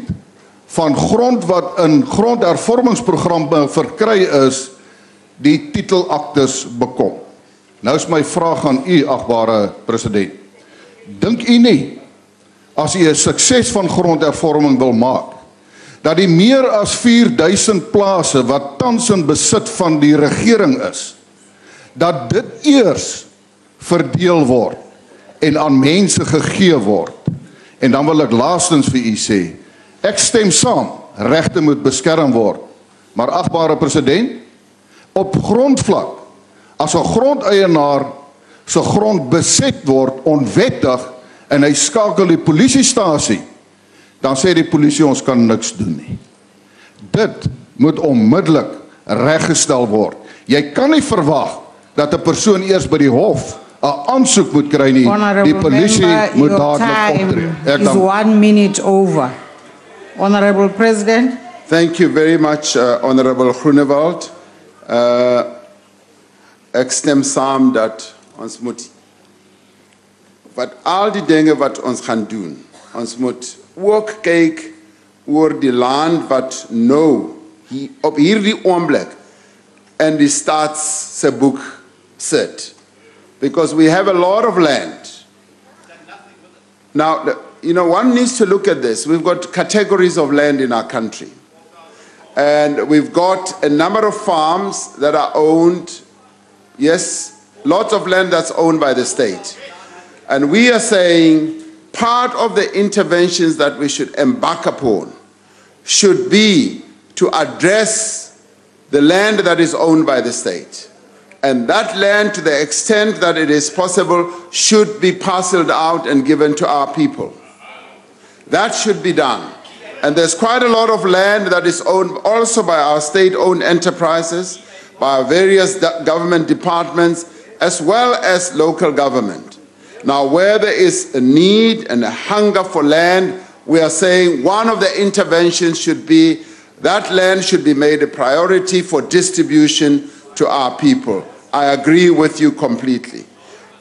van grond wat in grondhervormingsprogramme verkry is, die titelaktes bekom. Nou is my vraag aan u, agbare president. Dink u nie, as u 'n sukses van grondhervorming wil maak, dat die meer as 4000 plase wat tans in besit van die regering is, dat dit eers verdeel word en aan mense gegee word? En dan wil ek laastens vir u sê, ek stem saam, regte moet beskerm word. Maar agbare president, op grondvlak, as 'n grondeienaar se grond beset word onwettig en hy skakel die polisiestasie, dan sê die polisie ons kan niks doen nie. Dit moet onmiddellik reggestel word. Jy kan nie verwag dat 'n persoon eers by die hof 'n aansoek moet kry nie. Die polisie moet dadelik optree. Ek is 1 minute over. Honorable President. Thank you very much, Honorable Groenewald. Ek stem saam dat ons moet, wat al die dinge wat ons gaan doen, ons moet ook kyk oor die land wat nou op hierdie oomblik in die staats se boek sit. Because we have a lot of land. Now, you know, one needs to look at this. We've got categories of land in our country. And we've got a number of farms that are owned, yes, lots of land that's owned by the state. And we are saying part of the interventions that we should embark upon should be to address the land that is owned by the state. And that land, to the extent that it is possible, should be parceled out and given to our people. That should be done. And there's quite a lot of land that is owned also by our state-owned enterprises, by our various government departments, as well as local government. Now, where there is a need and a hunger for land, we are saying one of the interventions should be that land should be made a priority for distribution to our people. I agree with you completely.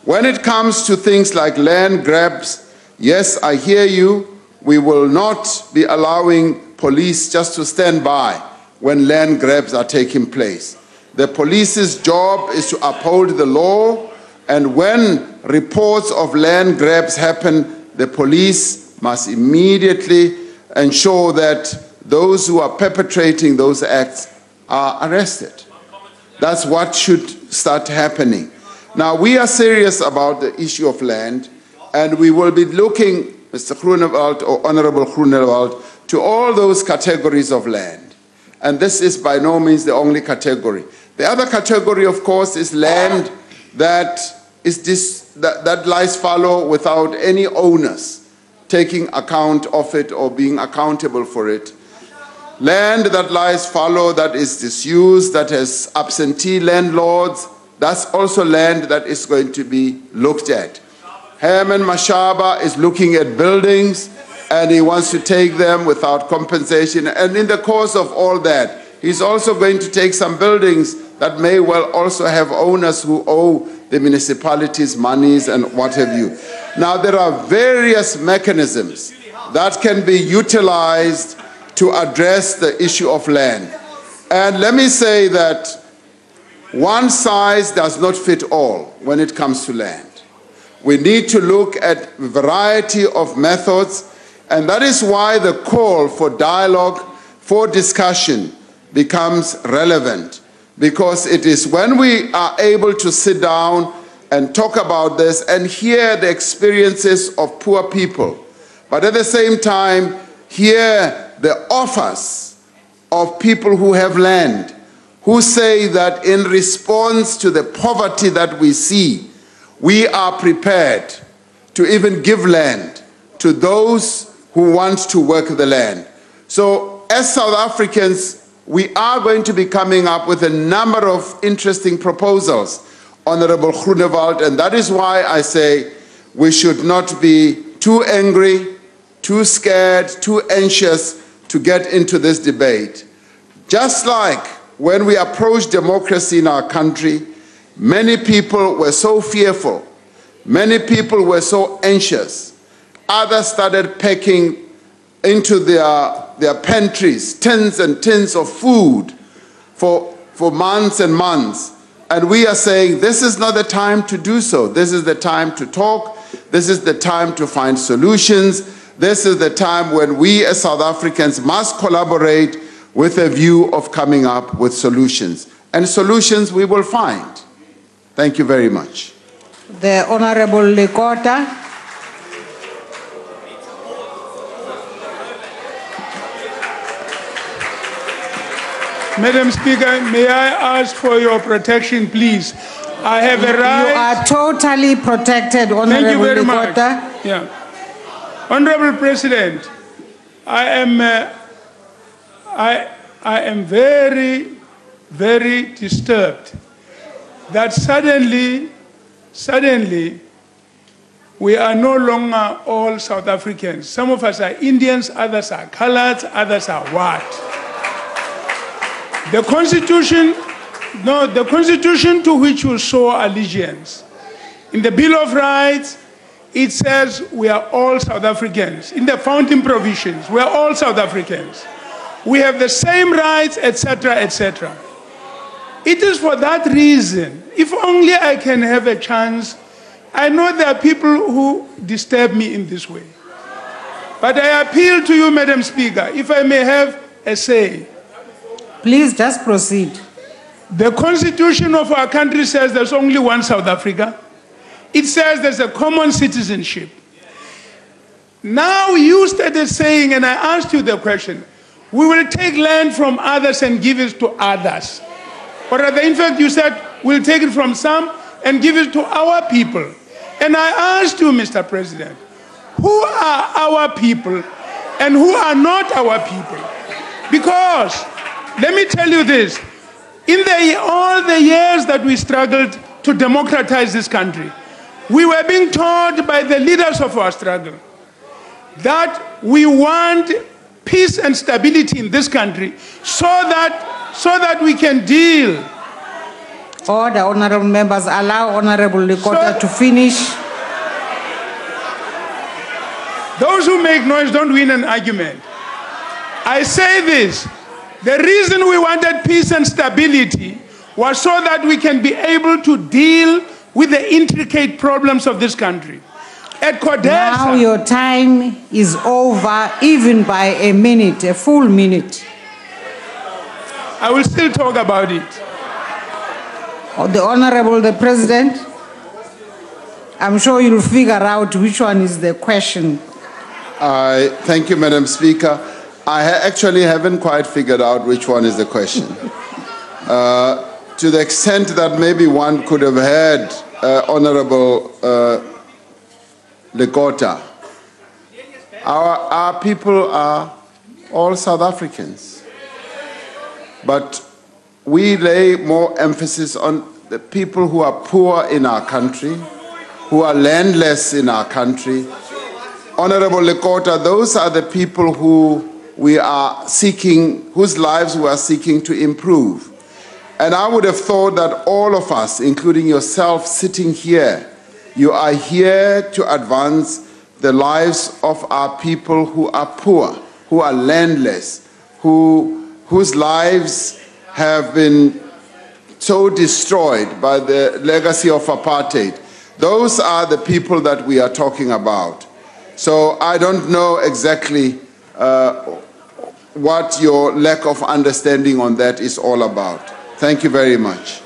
When it comes to things like land grabs, yes, I hear you. We will not be allowing police just to stand by when land grabs are taking place. The police's job is to uphold the law, and when reports of land grabs happen, the police must immediately ensure that those who are perpetrating those acts are arrested. That's what should start happening. Now, we are serious about the issue of land, and we will be looking, Mr. Groenewald or Honorable Groenewald, to all those categories of land. And this is by no means the only category. The other category, of course, is land that lies fallow without any owners taking account of it or being accountable for it. Land that lies fallow, that is disused, that has absentee landlords, that's also land that is going to be looked at. Herman Mashaba is looking at buildings, and he wants to take them without compensation. And in the course of all that, he's also going to take some buildings that may well also have owners who owe the municipalities monies and what have you. Now, there are various mechanisms that can be utilized to address the issue of land. And let me say that one size does not fit all when it comes to land. We need to look at a variety of methods, and that is why the call for dialogue, for discussion, becomes relevant. Because it is when we are able to sit down and talk about this and hear the experiences of poor people, but at the same time hear the offers of people who have land, who say that in response to the poverty that we see, we are prepared to even give land to those who want to work the land. So as South Africans, we are going to be coming up with a number of interesting proposals, Honorable Groenewald, and that is why I say we should not be too angry, too scared, too anxious to get into this debate. Just like when we approached democracy in our country, many people were so fearful, many people were so anxious. Others started packing into their pantries tins and tins of food for months and months. And we are saying this is not the time to do so. This is the time to talk. This is the time to find solutions. This is the time when we as South Africans must collaborate with a view of coming up with solutions. And solutions we will find. Thank you very much. The Honorable Lekota. Madam Speaker, may I ask for your protection, please? I have a right. You are totally protected, Honorable Thank you very Lekota. much. Yeah. Honorable President, I am very, very disturbed that suddenly, we are no longer all South Africans. Some of us are Indians, others are colored, others are what? The Constitution to which you show allegiance, in the Bill of Rights, it says we are all South Africans. In the founding provisions, we are all South Africans. We have the same rights, etc., etc. It is for that reason, if only I can have a chance. I know there are people who disturb me in this way. But I appeal to you, Madam Speaker, if I may have a say. Please just proceed. The Constitution of our country says there's only one South Africa. It says there's a common citizenship. Now you started saying, and I asked you the question, we will take land from others and give it to others. Or rather, in fact, you said we'll take it from some and give it to our people. And I asked you, Mr. President, who are our people and who are not our people? Because, let me tell you this, in all the years that we struggled to democratize this country, we were being taught by the leaders of our struggle that we want peace and stability in this country so that we can deal Order, honorable members. Allow Honorable Lekota to finish. Those who make noise don't win an argument. I say this. The reason we wanted peace and stability was so that we can be able to deal with the intricate problems of this country. At Codesa, now your time is over, even by a minute, a full minute. I will still talk about it. The Honorable the President, I'm sure you'll figure out which one is the question. Thank you, Madam Speaker. I actually haven't quite figured out which one is the question. To the extent that maybe one could have heard Honorable Lekota, our people are all South Africans. But we lay more emphasis on the people who are poor in our country, who are landless in our country. Honorable Lekota, those are the people who we are seeking, whose lives we are seeking to improve. And I would have thought that all of us, including yourself sitting here, you are here to advance the lives of our people who are poor, who are landless, whose lives have been so destroyed by the legacy of apartheid. Those are the people that we are talking about. So I don't know exactly what your lack of understanding on that is all about. Thank you very much.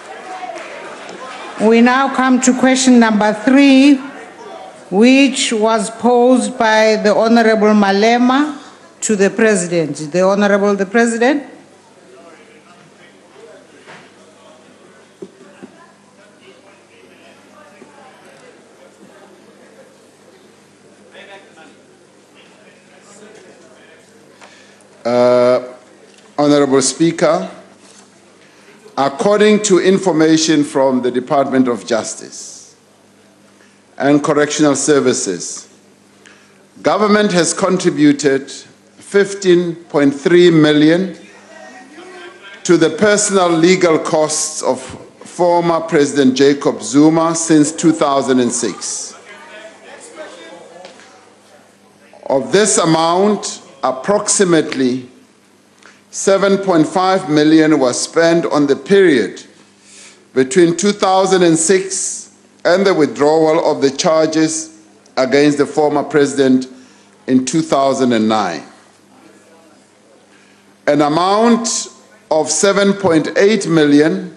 We now come to question number 3, which was posed by the Honorable Malema to the President. The Honorable the President. Honorable Speaker, according to information from the Department of Justice and Correctional Services, government has contributed 15.3 million to the personal legal costs of former President Jacob Zuma since 2006. Of this amount, approximately 7.5 million was spent on the period between 2006 and the withdrawal of the charges against the former president in 2009. An amount of 7.8 million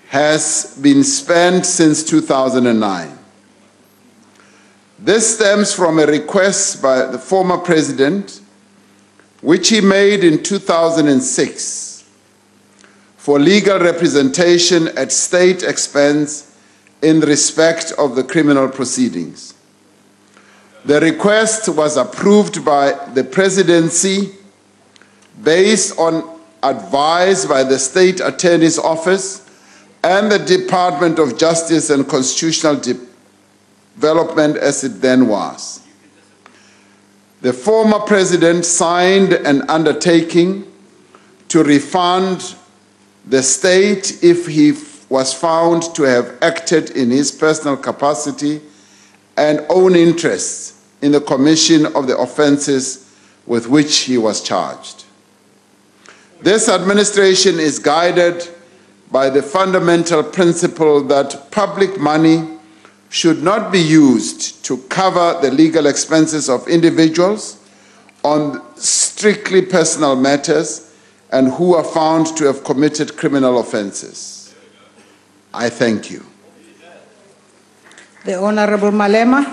has been spent since 2009. This stems from a request by the former president, which he made in 2006 for legal representation at state expense in respect of the criminal proceedings. The request was approved by the presidency based on advice by the State Attorney's Office and the Department of Justice and Constitutional Development as it then was. The former president signed an undertaking to refund the state if he was found to have acted in his personal capacity and own interests in the commission of the offenses with which he was charged. This administration is guided by the fundamental principle that public money should not be used to cover the legal expenses of individuals on strictly personal matters and who are found to have committed criminal offenses. I thank you. The Honorable Malema.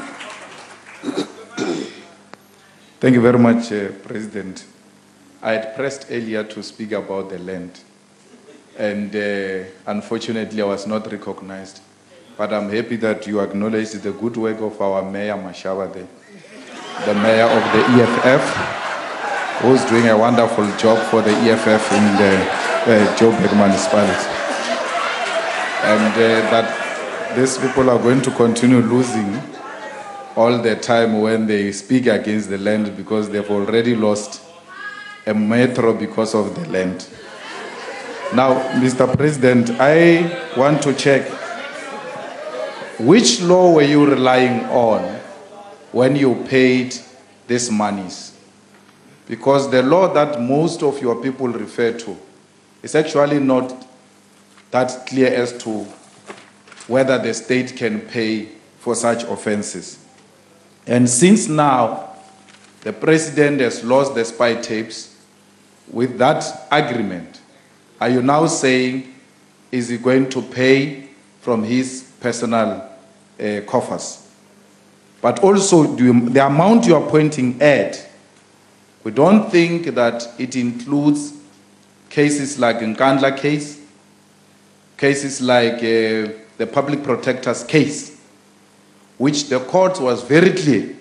Thank you very much, President. I had pressed earlier to speak about the land, and unfortunately I was not recognized. But I'm happy that you acknowledge the good work of our Mayor Mashaba, the Mayor of the EFF, who's doing a wonderful job for the EFF in the Joburg municipality. And that these people are going to continue losing all the time when they speak against the land because they've already lost a metro because of the land. Now, Mr. President, I want to check, which law were you relying on when you paid these monies? Because the law that most of your people refer to is actually not that clear as to whether the state can pay for such offenses. And since now the president has lost the spy tapes, with that agreement, are you now saying, is he going to pay from his personal coffers? But also, the amount you are pointing at, we don't think that it includes cases like Nkandla case, cases like the public protector's case, which the court was very clear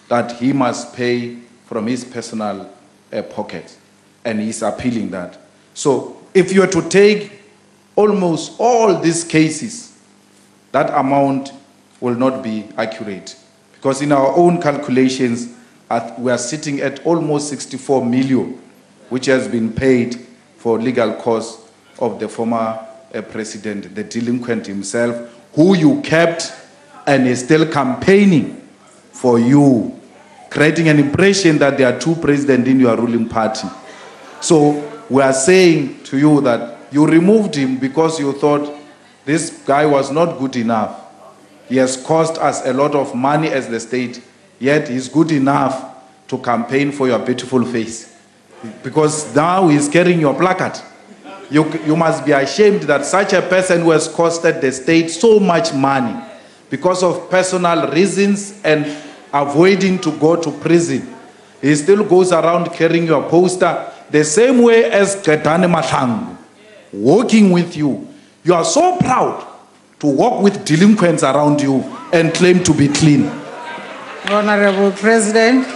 that he must pay from his personal pocket, and he's appealing that. So if you were to take almost all these cases, that amount will not be accurate, because in our own calculations, we are sitting at almost 64 million, which has been paid for legal costs of the former president, the delinquent himself, who you kept and is still campaigning for you, creating an impression that there are two presidents in your ruling party. So we are saying to you that you removed him because you thought this guy was not good enough. He has cost us a lot of money as the state, yet he's good enough to campaign for your beautiful face. Because now he's carrying your placard. You must be ashamed that such a person who has costed the state so much money because of personal reasons and avoiding to go to prison, he still goes around carrying your poster the same way as Ketane Mahlangu, walking with you. You are so proud to walk with delinquents around you and claim to be clean. Honorable President.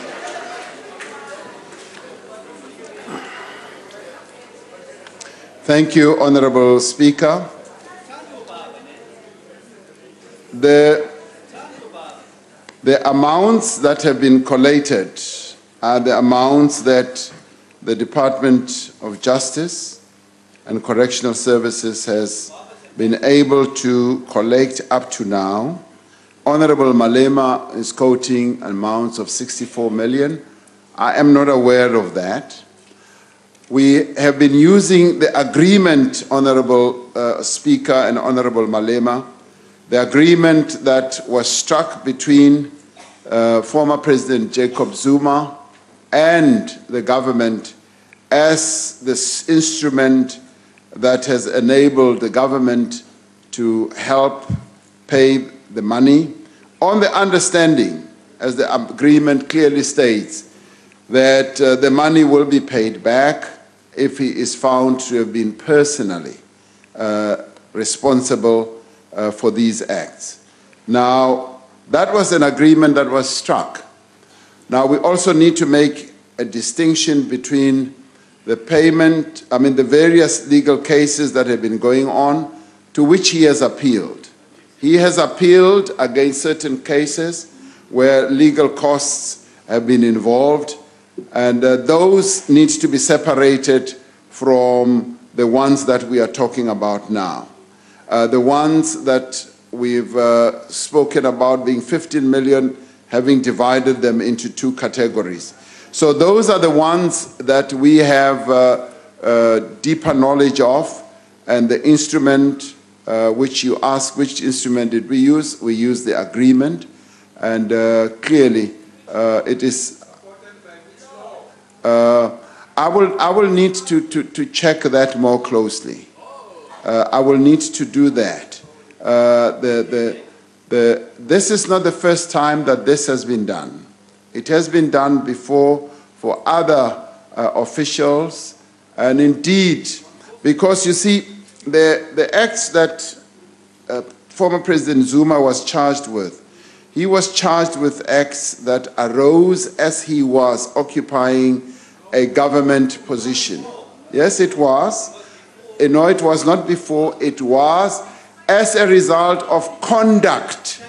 Thank you, Honorable Speaker. The amounts that have been collated are the amounts that the Department of Justice and Correctional Services has been able to collect up to now. Honorable Malema is quoting amounts of 64 million. I am not aware of that. We have been using the agreement, Honorable Speaker and Honorable Malema, the agreement that was struck between former President Jacob Zuma and the government as this instrument that has enabled the government to help pay the money on the understanding, as the agreement clearly states, that the money will be paid back if he is found to have been personally responsible for these acts. Now, that was an agreement that was struck. Now, we also need to make a distinction between the payment, the various legal cases that have been going on to which he has appealed. He has appealed against certain cases where legal costs have been involved, and those need to be separated from the ones that we are talking about now. The ones that we've spoken about being 15 million, having divided them into two categories. So those are the ones that we have deeper knowledge of, and the instrument which you ask, which instrument did we use? We used the agreement, and clearly it is. I will need to check that more closely. I will need to do that. This is not the first time that this has been done. It has been done before for other officials, and indeed, because you see, the acts that former President Zuma was charged with, he was charged with acts that arose as he was occupying a government position. Yes, it was. No, it was not before. It was as a result of conduct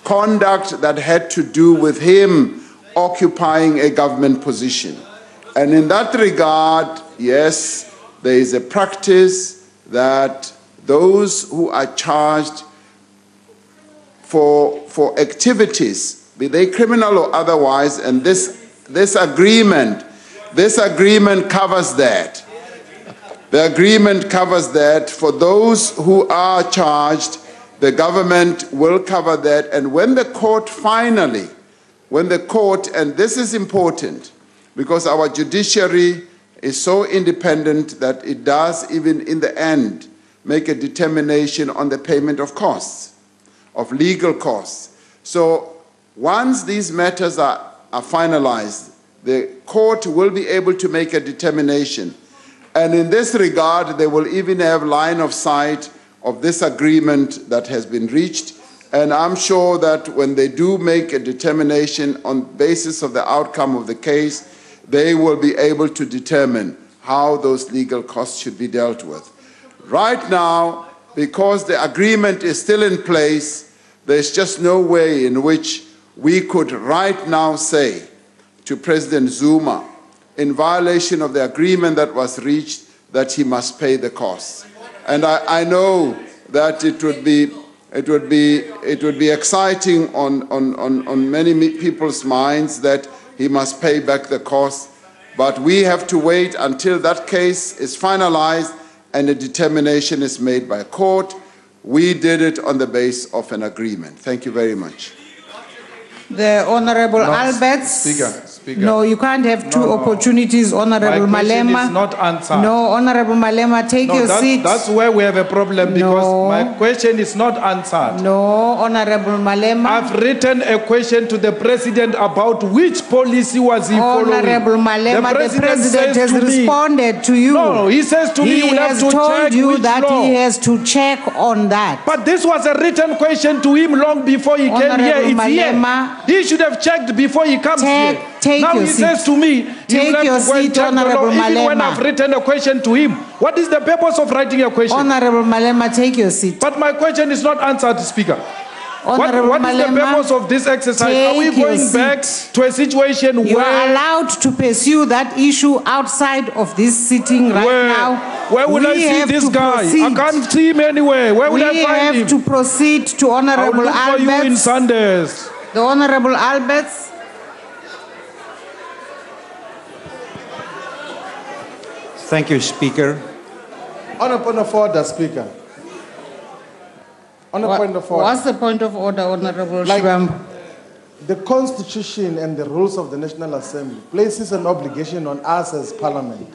that had to do with him occupying a government position. And in that regard, yes, there is a practice that those who are charged for activities, be they criminal or otherwise, and this agreement covers that. The agreement covers that. For those who are charged, the government will cover that. And when the court and this is important because our judiciary is so independent that it does, even in the end, make a determination on the payment of costs, of legal costs. So once these matters are finalized, the court will be able to make a determination. And in this regard, they will even have line of sight of this agreement that has been reached. And I'm sure that when they do make a determination on basis of the outcome of the case, they will be able to determine how those legal costs should be dealt with. Right now, because the agreement is still in place, there's just no way in which we could right now say to President Zuma, in violation of the agreement that was reached, that he must pay the costs. And I know that it would be exciting on many people's minds that he must pay back the costs, but we have to wait until that case is finalized and a determination is made by court. We did it on the basis of an agreement. Thank you very much. The Honorable Alberts. Speaker. No, you can't have two opportunities, Honorable My question Malema. is not answered. No, Honorable Malema, take your seat. That's where we have a problem because my question is not answered. No, Honorable Malema. I've written a question to the President about which policy was he following. Honorable Malema, the President has responded to you. No, he says to me, you have to check He has told you that law. he has to check on that. But this was a written question to him long before he came here. It's Malema, here. He should have checked before he comes here. Now he says to me, take your seat, Honorable Malema. Even when I've written a question to him, what is the purpose of writing a question? Honorable Malema, take your seat. But my question is not answered, Speaker. What is the purpose of this exercise? Are we going back to a situation where... You are allowed to pursue that issue outside of this sitting now. Where will I see this guy? I can't see him anywhere. Where will I find him? We have to proceed to Honorable Alberts. I will look for you in Sundays. The Honorable Alberts. Thank you, Speaker. On a point of order, Speaker. On a point of order. What's the point of order, Honorable Shivambu? The Constitution and the rules of the National Assembly places an obligation on us as Parliament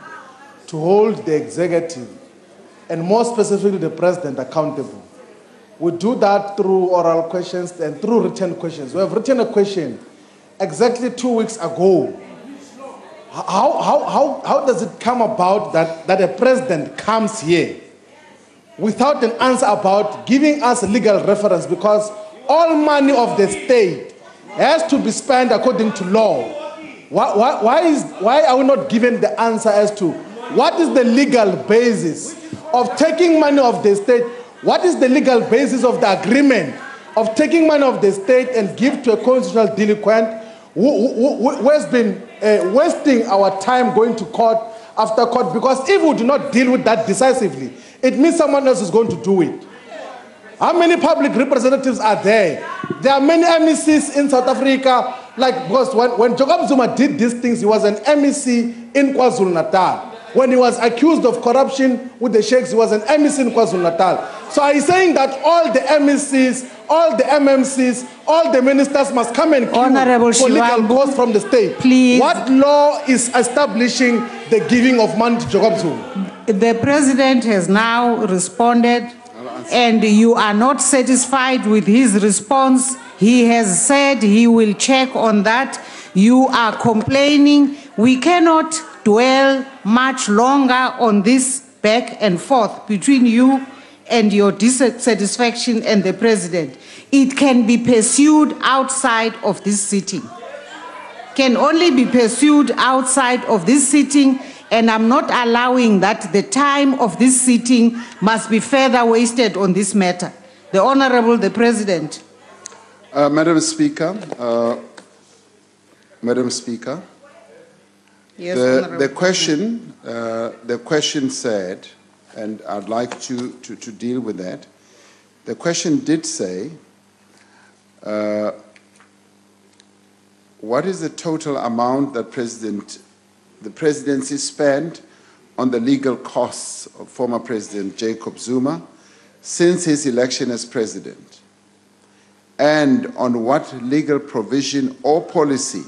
to hold the executive, and more specifically the President, accountable. We do that through oral questions and through written questions. We have written a question exactly 2 weeks ago. How does it come about that a president comes here without an answer about giving us a legal reference, because all money of the state has to be spent according to law? Why are we not given the answer as to what is the legal basis of taking money of the state? What is the legal basis of the agreement of taking money of the state and give to a constitutional delinquent who has been wasting our time going to court after court? Because if we do not deal with that decisively, it means someone else is going to do it. How many public representatives are there? There are many MECs in South Africa. Because when Jacob Zuma did these things, he was an MEC in KwaZulu-Natal. When he was accused of corruption with the sheikhs, he was an MEC in KwaZulu-Natal. So are you saying that all the MECs, all the MMCs, all the ministers must come and queue for legal costs from the state? Please. What law is establishing the giving of money to Jacob Zuma? The President has now responded, and you are not satisfied with his response. He has said he will check on that. You are complaining. We cannot dwell much longer on this back and forth between you and your dissatisfaction and the President. It can be pursued outside of this sitting. Can only be pursued outside of this sitting, and I'm not allowing that the time of this sitting must be further wasted on this matter. The Honorable the President. Madam Speaker, Madam Speaker, yes, the question the question said, and I'd like to deal with that. The question did say, what is the total amount that the presidency spent on the legal costs of former President Jacob Zuma since his election as president? And on what legal provision or policy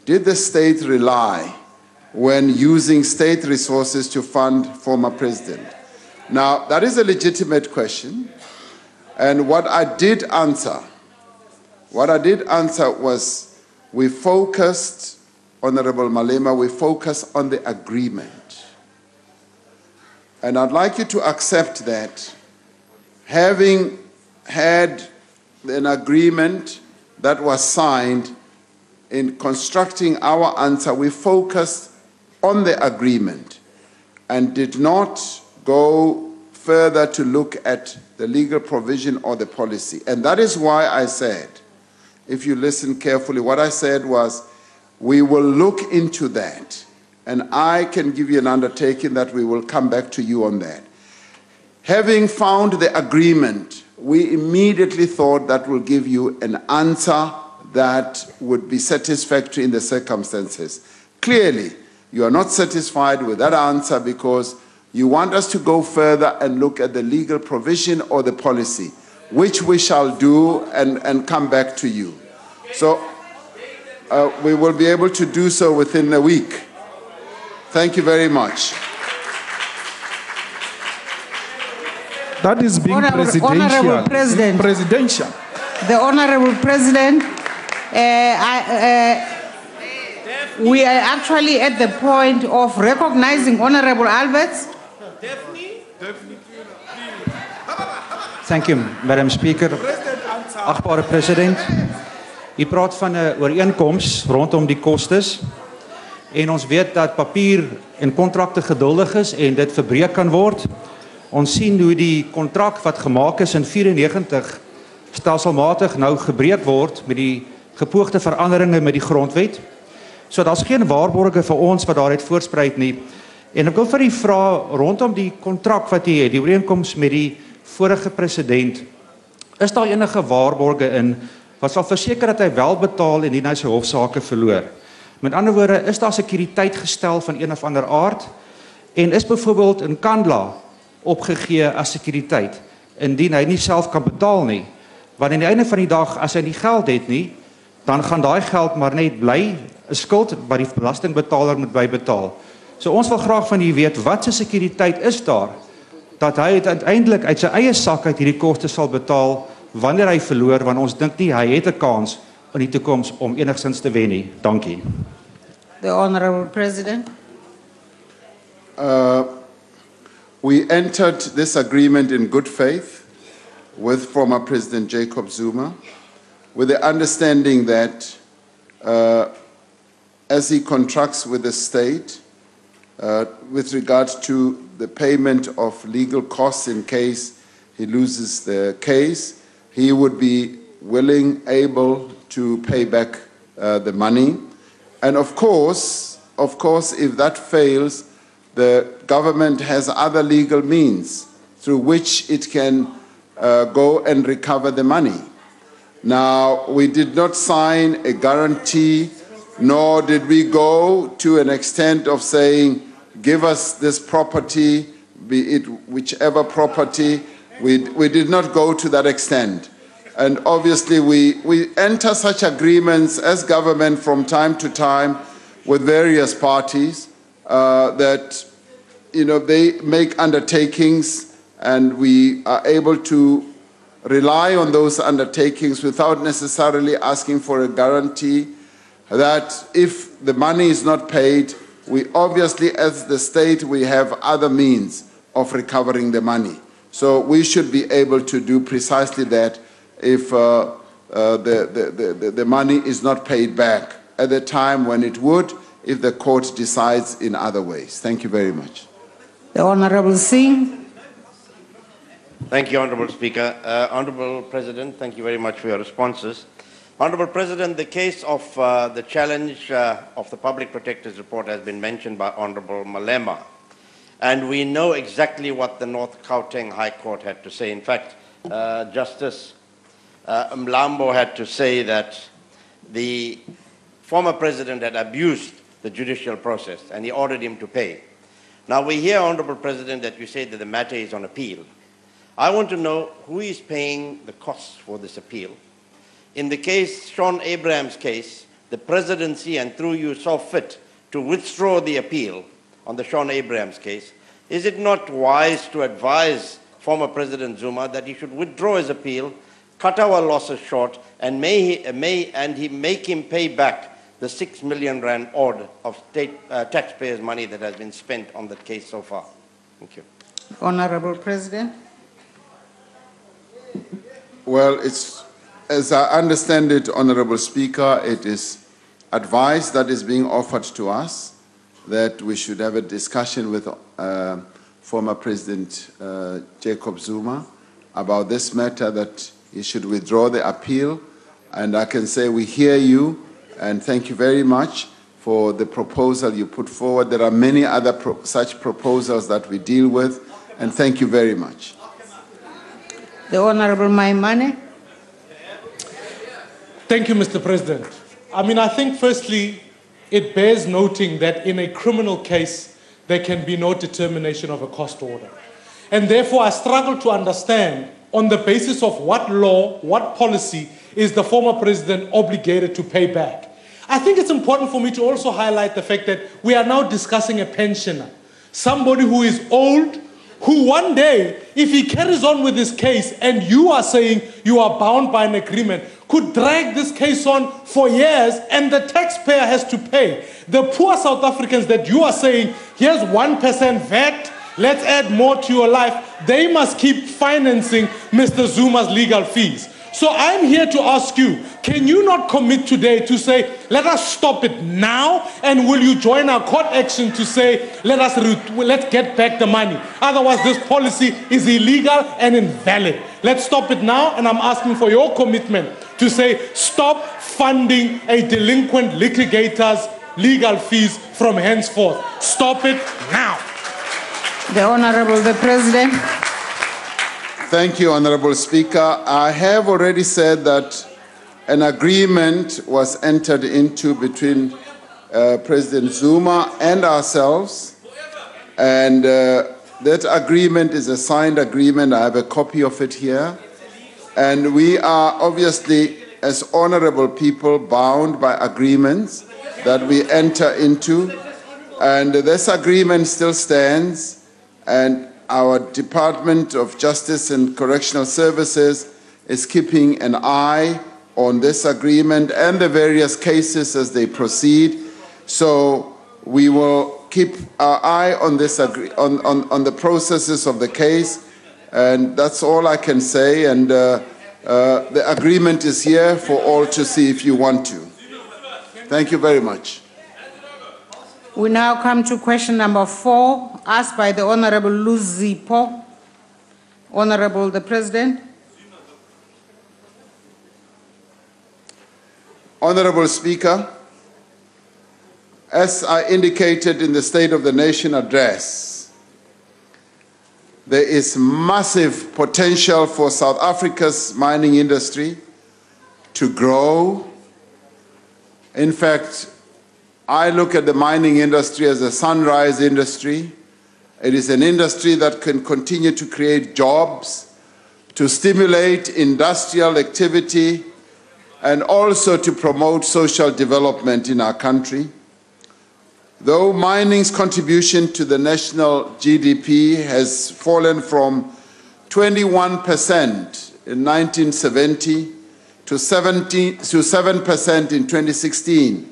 did the state rely when using state resources to fund former president? Now, that is a legitimate question. And what I did answer was, we focused, Honorable Malema, we focused on the agreement. And I'd like you to accept that, having had an agreement that was signed, in constructing our answer, we focused on the agreement and did not go further to look at the legal provision or the policy. And that is why I said, if you listen carefully, what I said was, we will look into that. And I can give you an undertaking that we will come back to you on that. Having found the agreement, we immediately thought that will give you an answer that would be satisfactory in the circumstances. Clearly, you are not satisfied with that answer because you want us to go further and look at the legal provision or the policy, which we shall do and come back to you. So we will be able to do so within a week. Thank you very much. That is being presidential. Honorable President. Presidential. The Honorable President, we are actually at the point of recognizing Honorable Alberts. Thank you, Madam Speaker. Achtbare President, u praat van 'n ooreenkoms rondom die kostes en ons weet dat papier en kontrakte geduldig is en dit verbreek kan word. Ons sien hoe die kontrak wat gemaak is in 94 stelselmatig nou gebreek word met die gepoogde veranderinge met die grondwet. So daar's geen waarborge vir ons wat daaruit voorspruit nie. En ek wil vir u vra rondom die kontrak wat u het, die ooreenkoms met die vorige president, is daar enige waarborge in wat sal verseker dat hy wel betaal en nie hy sy hofsaake verloor? Met ander woorde, is daar sekuriteit gestel van een of ander aard en is byvoorbeeld in Kandla opgegee as sekuriteit indien hy nie self kan betaal nie? Want aan die einde van die dag, as hy nie geld het nie, dan gaan daai geld maar net bly 'n skuld wat die belastingbetaler moet bybetaal. So ons wil graag van u weet, wat se sekuriteit is daar dat hy uiteindelik uit sy eie sak uit hierdie koste sal betaal wanneer hy verloor, want ons dink nie hy het 'n kans in die toekoms om enigstens te wen nie. Dankie. The Honorable President. We entered this agreement in good faith with former President Jacob Zuma, with the understanding that as he contracts with the state with regard to the payment of legal costs in case he loses the case, he would be willing, able to pay back the money. And of course, if that fails, the government has other legal means through which it can go and recover the money. Now, we did not sign a guarantee, nor did we go to an extent of saying, give us this property, be it whichever property. We did not go to that extent. And obviously, we enter such agreements as government from time to time with various parties that, they make undertakings, and we are able to rely on those undertakings without necessarily asking for a guarantee that if the money is not paid, we obviously, as the state, we have other means of recovering the money. So we should be able to do precisely that if the money is not paid back at the time when it would, if the court decides in other ways. Thank you very much. The Honorable Singh. Thank you, Honorable Speaker. Honorable President, thank you very much for your responses. Honourable President, the case of the challenge of the Public Protector's report has been mentioned by Honourable Malema. And we know exactly what the North Gauteng High Court had to say. In fact, Justice Mlambo had to say that the former president had abused the judicial process and he ordered him to pay. Now we hear, Honourable President, that you say that the matter is on appeal. I want to know who is paying the costs for this appeal. In the case, Sean Abraham's case, the presidency and through you saw fit to withdraw the appeal on the Sean Abraham's case. Is it not wise to advise former President Zuma that he should withdraw his appeal, cut our losses short, and make him pay back the 6 million rand odd of state taxpayers' money that has been spent on that case so far? Thank you. Honourable President. Well, as I understand it, Honourable Speaker, it is advice that is being offered to us that we should have a discussion with former President Jacob Zuma about this matter, that he should withdraw the appeal. And I can say we hear you and thank you very much for the proposal you put forward. There are many other such proposals that we deal with, and thank you very much. The Honourable Maimane. Thank you, Mr. President. I think firstly, it bears noting that in a criminal case, there can be no determination of a cost order. And therefore, I struggle to understand on the basis of what law, what policy is the former president obligated to pay back. I think it's important for me to also highlight the fact that we are now discussing a pensioner, somebody who is old, who one day, if he carries on with this case and you are saying you are bound by an agreement, could drag this case on for years and the taxpayer has to pay. The poor South Africans that you are saying, here's 1% VAT, let's add more to your life, they must keep financing Mr. Zuma's legal fees. So I'm here to ask you, can you not commit today to say, let us stop it now, and will you join our court action to say, let's get back the money? Otherwise, this policy is illegal and invalid. Let's stop it now, and I'm asking for your commitment to say, stop funding a delinquent litigator's legal fees from henceforth. Stop it now. The Honourable the President. Thank you, Honourable Speaker. I have already said that an agreement was entered into between President Zuma and ourselves, and that agreement is a signed agreement. I have a copy of it here. And we are obviously, as honourable people, bound by agreements that we enter into. And this agreement still stands, and our Department of Justice and Correctional Services is keeping an eye on this agreement and the various cases as they proceed. So we will keep our eye on this on the processes of the case, and that's all I can say. And the agreement is here for all to see if you want to. Thank you very much. We now come to question number 4, asked by the Honourable Luzipo. Honourable the President. Honourable Speaker, as I indicated in the State of the Nation address, there is massive potential for South Africa's mining industry to grow. In fact, I look at the mining industry as a sunrise industry. It is an industry that can continue to create jobs, to stimulate industrial activity, and also to promote social development in our country. Though mining's contribution to the national GDP has fallen from 21% in 1970 to 7% in 2016,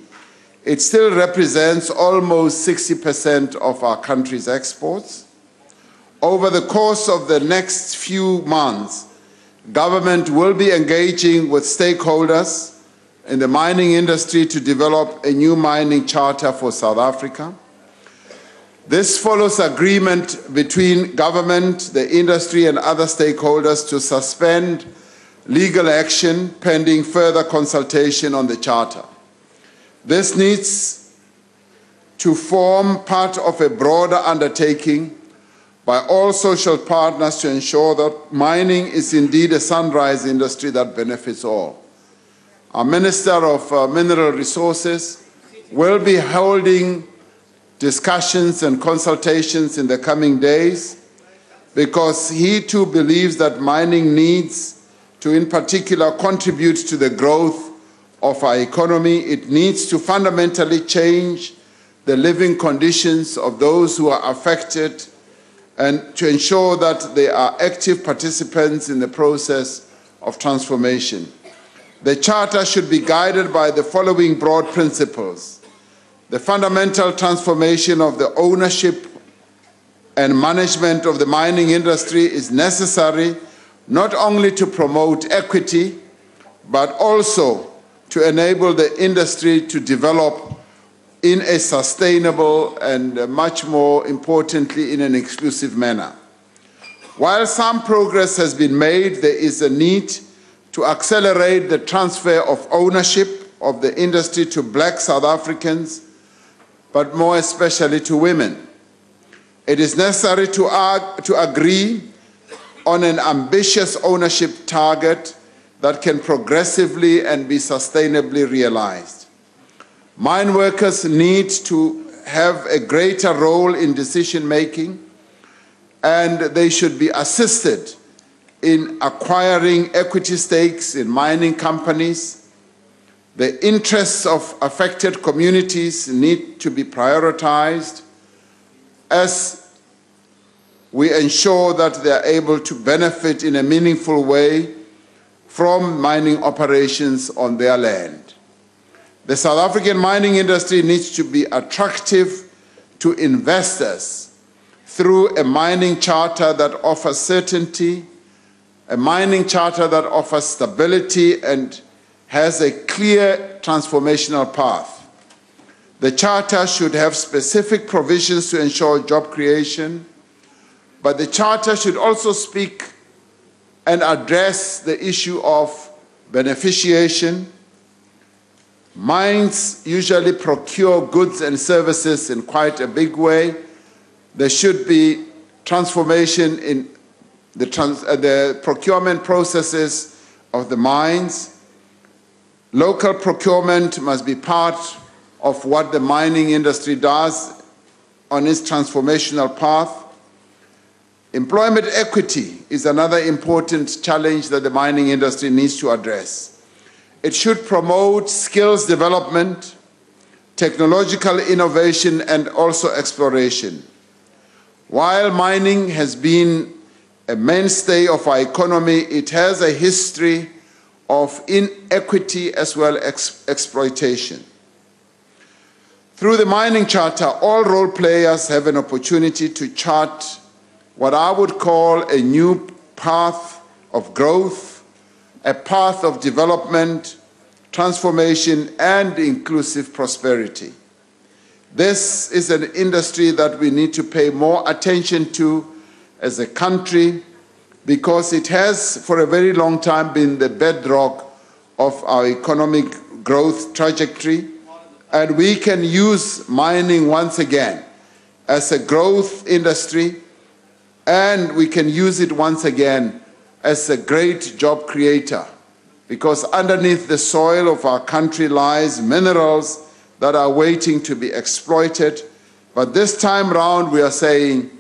it still represents almost 60% of our country's exports. Over the course of the next few months, government will be engaging with stakeholders in the mining industry to develop a new mining charter for South Africa. This follows agreement between government, the industry, and other stakeholders to suspend legal action pending further consultation on the Charter. This needs to form part of a broader undertaking by all social partners to ensure that mining is indeed a sunrise industry that benefits all. Our Minister of Mineral Resources will be holding discussions and consultations in the coming days because he too believes that mining needs to in particular contribute to the growth of our economy. It needs to fundamentally change the living conditions of those who are affected and to ensure that they are active participants in the process of transformation. The Charter should be guided by the following broad principles. The fundamental transformation of the ownership and management of the mining industry is necessary not only to promote equity, but also to enable the industry to develop in a sustainable and much more importantly in an inclusive manner. While some progress has been made, there is a need to accelerate the transfer of ownership of the industry to black South Africans, but more especially to women. It is necessary to agree on an ambitious ownership target that can progressively and be sustainably realized. Mine workers need to have a greater role in decision-making, and they should be assisted in acquiring equity stakes in mining companies. The interests of affected communities need to be prioritized as we ensure that they are able to benefit in a meaningful way from mining operations on their land. The South African mining industry needs to be attractive to investors through a mining charter that offers certainty, a mining charter that offers stability and has a clear transformational path. The charter should have specific provisions to ensure job creation, but the charter should also speak and address the issue of beneficiation. Mines usually procure goods and services in quite a big way. There should be transformation in the procurement processes of the mines. Local procurement must be part of what the mining industry does on its transformational path. Employment equity is another important challenge that the mining industry needs to address. It should promote skills development, technological innovation, and also exploration. While mining has been a mainstay of our economy, it has a history of inequity as well as exploitation. Through the Mining Charter, all role players have an opportunity to chart what I would call a new path of growth, a path of development, transformation, and inclusive prosperity. This is an industry that we need to pay more attention to as a country because it has for a very long time been the bedrock of our economic growth trajectory, and we can use mining once again as a growth industry, and we can use it once again as a great job creator, because underneath the soil of our country lies minerals that are waiting to be exploited. But this time round we are saying,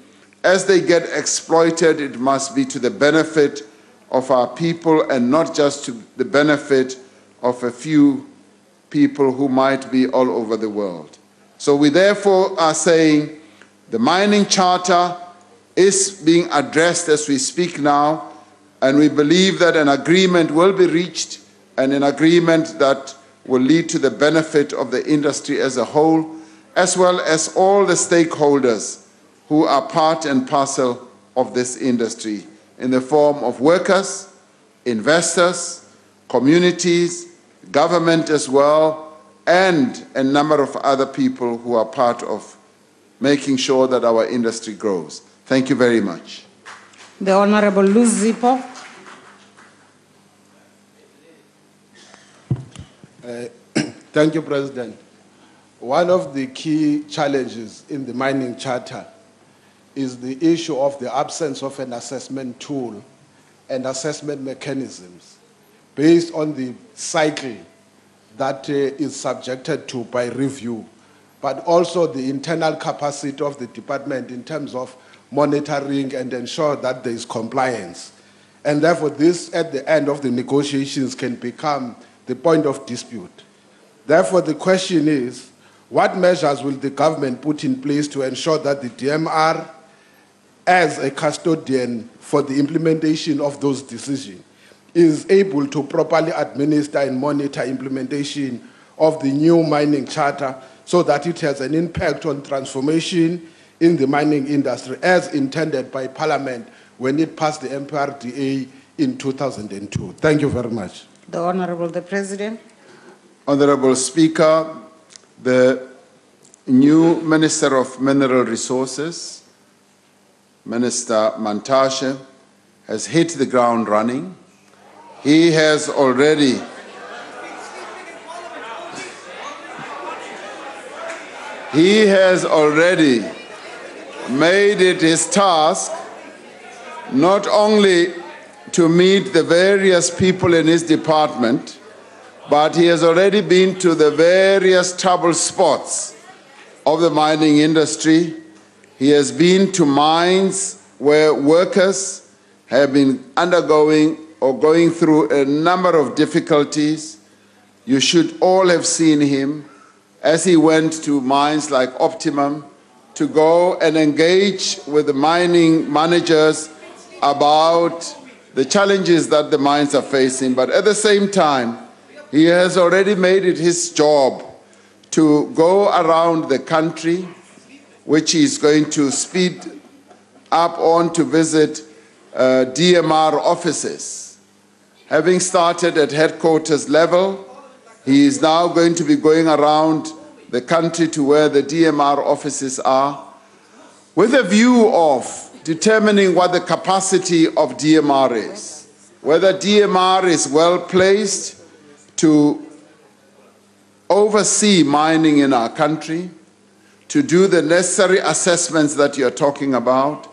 as they get exploited, it must be to the benefit of our people and not just to the benefit of a few people who might be all over the world. So we therefore are saying the Mining Charter is being addressed as we speak now, and we believe that an agreement will be reached, and an agreement that will lead to the benefit of the industry as a whole, as well as all the stakeholders who are part and parcel of this industry in the form of workers, investors, communities, government as well, and a number of other people who are part of making sure that our industry grows. Thank you very much. The Honorable Luz Zippo. Thank you, President. One of the key challenges in the mining charter is the issue of the absence of an assessment tool and assessment mechanisms based on the cycle that is subjected to by review, but also the internal capacity of the department in terms of monitoring and ensure that there is compliance. And therefore, this, at the end of the negotiations, can become the point of dispute. Therefore, the question is, what measures will the government put in place to ensure that the DMR, as a custodian for the implementation of those decisions, is able to properly administer and monitor implementation of the new mining charter so that it has an impact on transformation in the mining industry as intended by Parliament when it passed the MPRDA in 2002. Thank you very much. The Honorable the President. Honorable Speaker, the new Minister of Mineral Resources, Minister Mantashe, has hit the ground running. He has already made it his task not only to meet the various people in his department, but he has already been to the various trouble spots of the mining industry. He has been to mines where workers have been undergoing or going through a number of difficulties. You should all have seen him as he went to mines like Optimum to go and engage with the mining managers about the challenges that the mines are facing. But at the same time, he has already made it his job to go around the country, which he's going to speed up on to visit DMR offices. Having started at headquarters level, he is now going to be going around the country to where the DMR offices are, with a view of determining what the capacity of DMR is, whether DMR is well placed to oversee mining in our country, to do the necessary assessments that you're talking about,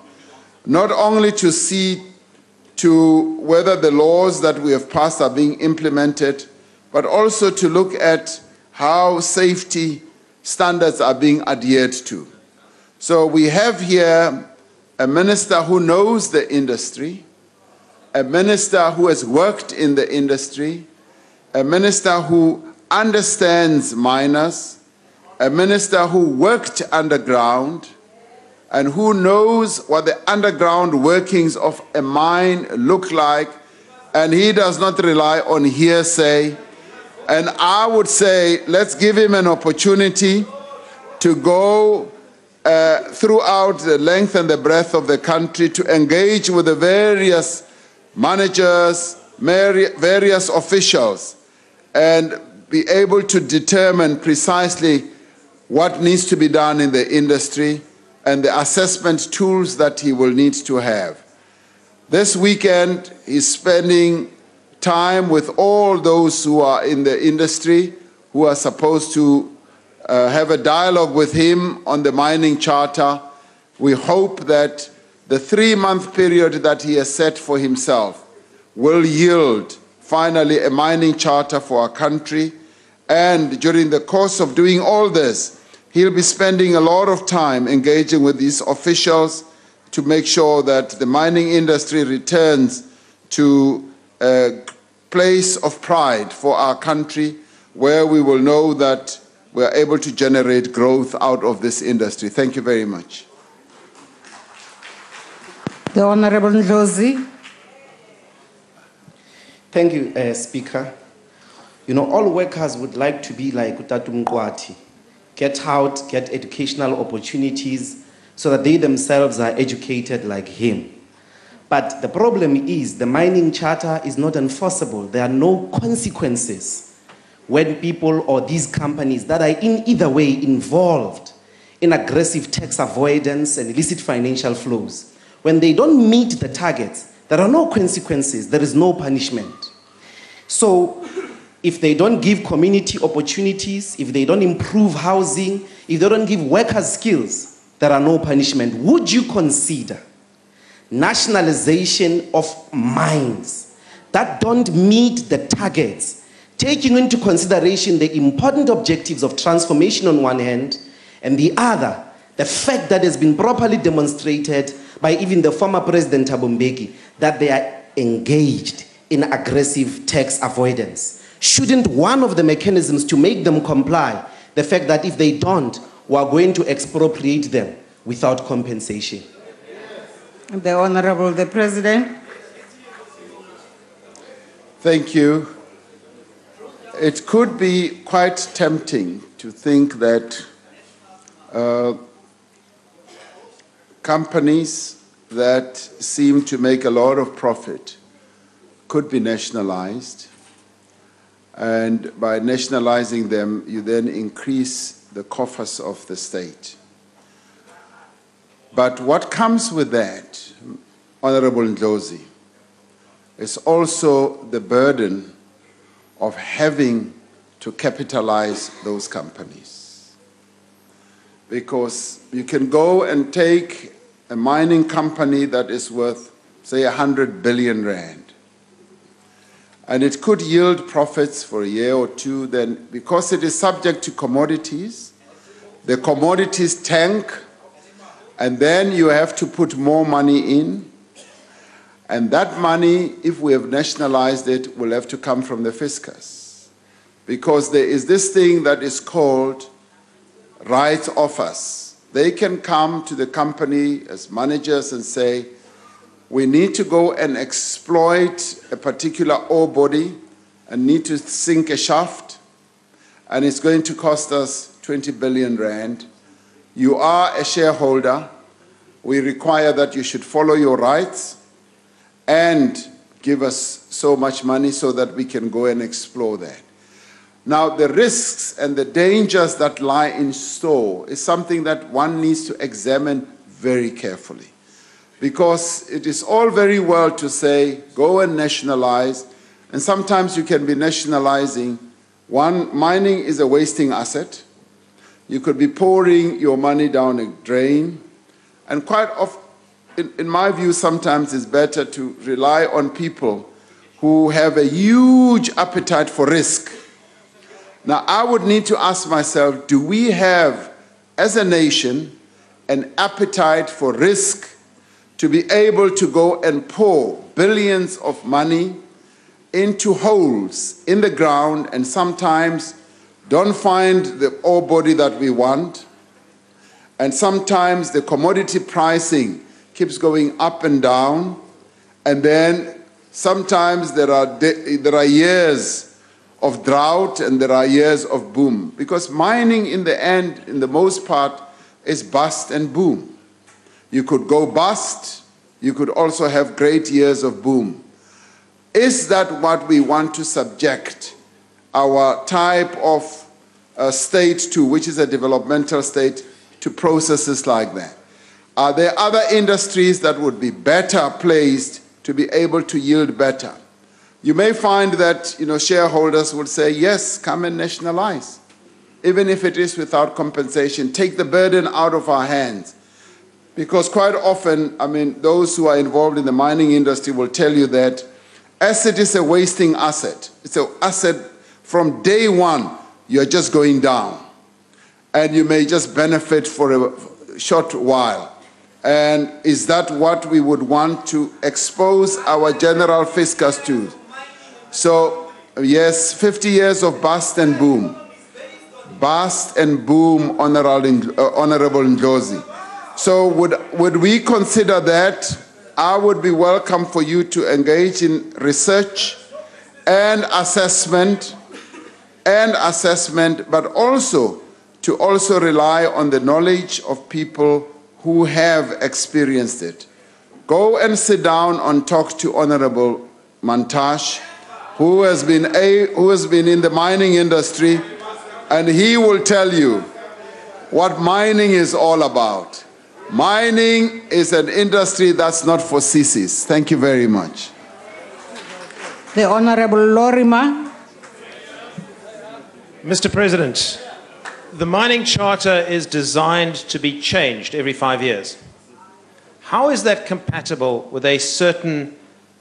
not only to see to whether the laws that we have passed are being implemented, but also to look at how safety standards are being adhered to. So we have here a minister who knows the industry, a minister who has worked in the industry, a minister who understands miners, a minister who worked underground, and who knows what the underground workings of a mine look like, and he does not rely on hearsay. And I would say, let's give him an opportunity to go throughout the length and the breadth of the country to engage with the various managers, various officials, and be able to determine precisely what needs to be done in the industry and the assessment tools that he will need to have. This weekend, he's spending time with all those who are in the industry, who are supposed to have a dialogue with him on the mining charter. We hope that the 3-month period that he has set for himself will yield finally a mining charter for our country. And during the course of doing all this, he'll be spending a lot of time engaging with these officials to make sure that the mining industry returns to a place of pride for our country, where we will know that we are able to generate growth out of this industry. Thank you very much. The Honorable Ndlozi. Thank you, Speaker. You know, all workers would like to be like Utatu Mkwati. Get out, get educational opportunities so that they themselves are educated like him. But the problem is the mining charter is not enforceable. There are no consequences when people or these companies that are in either way involved in aggressive tax avoidance and illicit financial flows, when they don't meet the targets, there are no consequences, there is no punishment. So if they don't give community opportunities, if they don't improve housing, if they don't give workers skills, there are no punishment. Would you consider nationalization of mines that don't meet the targets, taking into consideration the important objectives of transformation on one hand, and the other, the fact that has been properly demonstrated by even the former President Thabo Mbeki, that they are engaged in aggressive tax avoidance? Shouldn't one of the mechanisms to make them comply, the fact that if they don't, we are going to expropriate them without compensation? The Honorable the President. Thank you. It could be quite tempting to think that companies that seem to make a lot of profit could be nationalized, and by nationalizing them, you then increase the coffers of the state. But what comes with that, Honorable Ndlozi, is also the burden of having to capitalize those companies. Because you can go and take a mining company that is worth, say, 100 billion rand, and it could yield profits for a year or two. Then, because it is subject to commodities, the commodities tank, and then you have to put more money in. And that money, if we have nationalized it, will have to come from the fiscus. Because there is this thing that is called rights offers. They can come to the company as managers and say, we need to go and exploit a particular ore body and need to sink a shaft, and it's going to cost us 20 billion rand. You are a shareholder. We require that you should follow your rights and give us so much money so that we can go and explore that. Now, the risks and the dangers that lie in store is something that one needs to examine very carefully. Because it is all very well to say, go and nationalize, and sometimes you can be nationalizing. One, mining is a wasting asset. You could be pouring your money down a drain, and quite often, in my view, sometimes it's better to rely on people who have a huge appetite for risk. Now, I would need to ask myself, do we have, as a nation, an appetite for risk to be able to go and pour billions of money into holes in the ground and sometimes don't find the ore body that we want, and sometimes the commodity pricing keeps going up and down, and then sometimes there are years of drought and there are years of boom, because mining in the end, in the most part, is bust and boom. You could go bust, you could also have great years of boom. Is that what we want to subject our type of state to, which is a developmental state, to processes like that? Are there other industries that would be better placed to be able to yield better? You may find that shareholders would say, yes, come and nationalize. Even if it is without compensation, take the burden out of our hands. Because quite often, those who are involved in the mining industry will tell you that as it is a wasting asset, it's an asset from day one, you're just going down. And you may just benefit for a short while. And is that what we would want to expose our general fiscus to? So, yes, 50 years of bust and boom. Bust and boom, Honorable Ndlozi. So would we consider that? I would be welcome for you to engage in research and assessment, but also to rely on the knowledge of people who have experienced it. Go and sit down and talk to Honorable Mantashe, who has been in the mining industry, and he will tell you what mining is all about. Mining is an industry that's not for sissies. Thank you very much. The Honorable Lorima. Mr. President, the mining charter is designed to be changed every 5 years. How is that compatible with a certain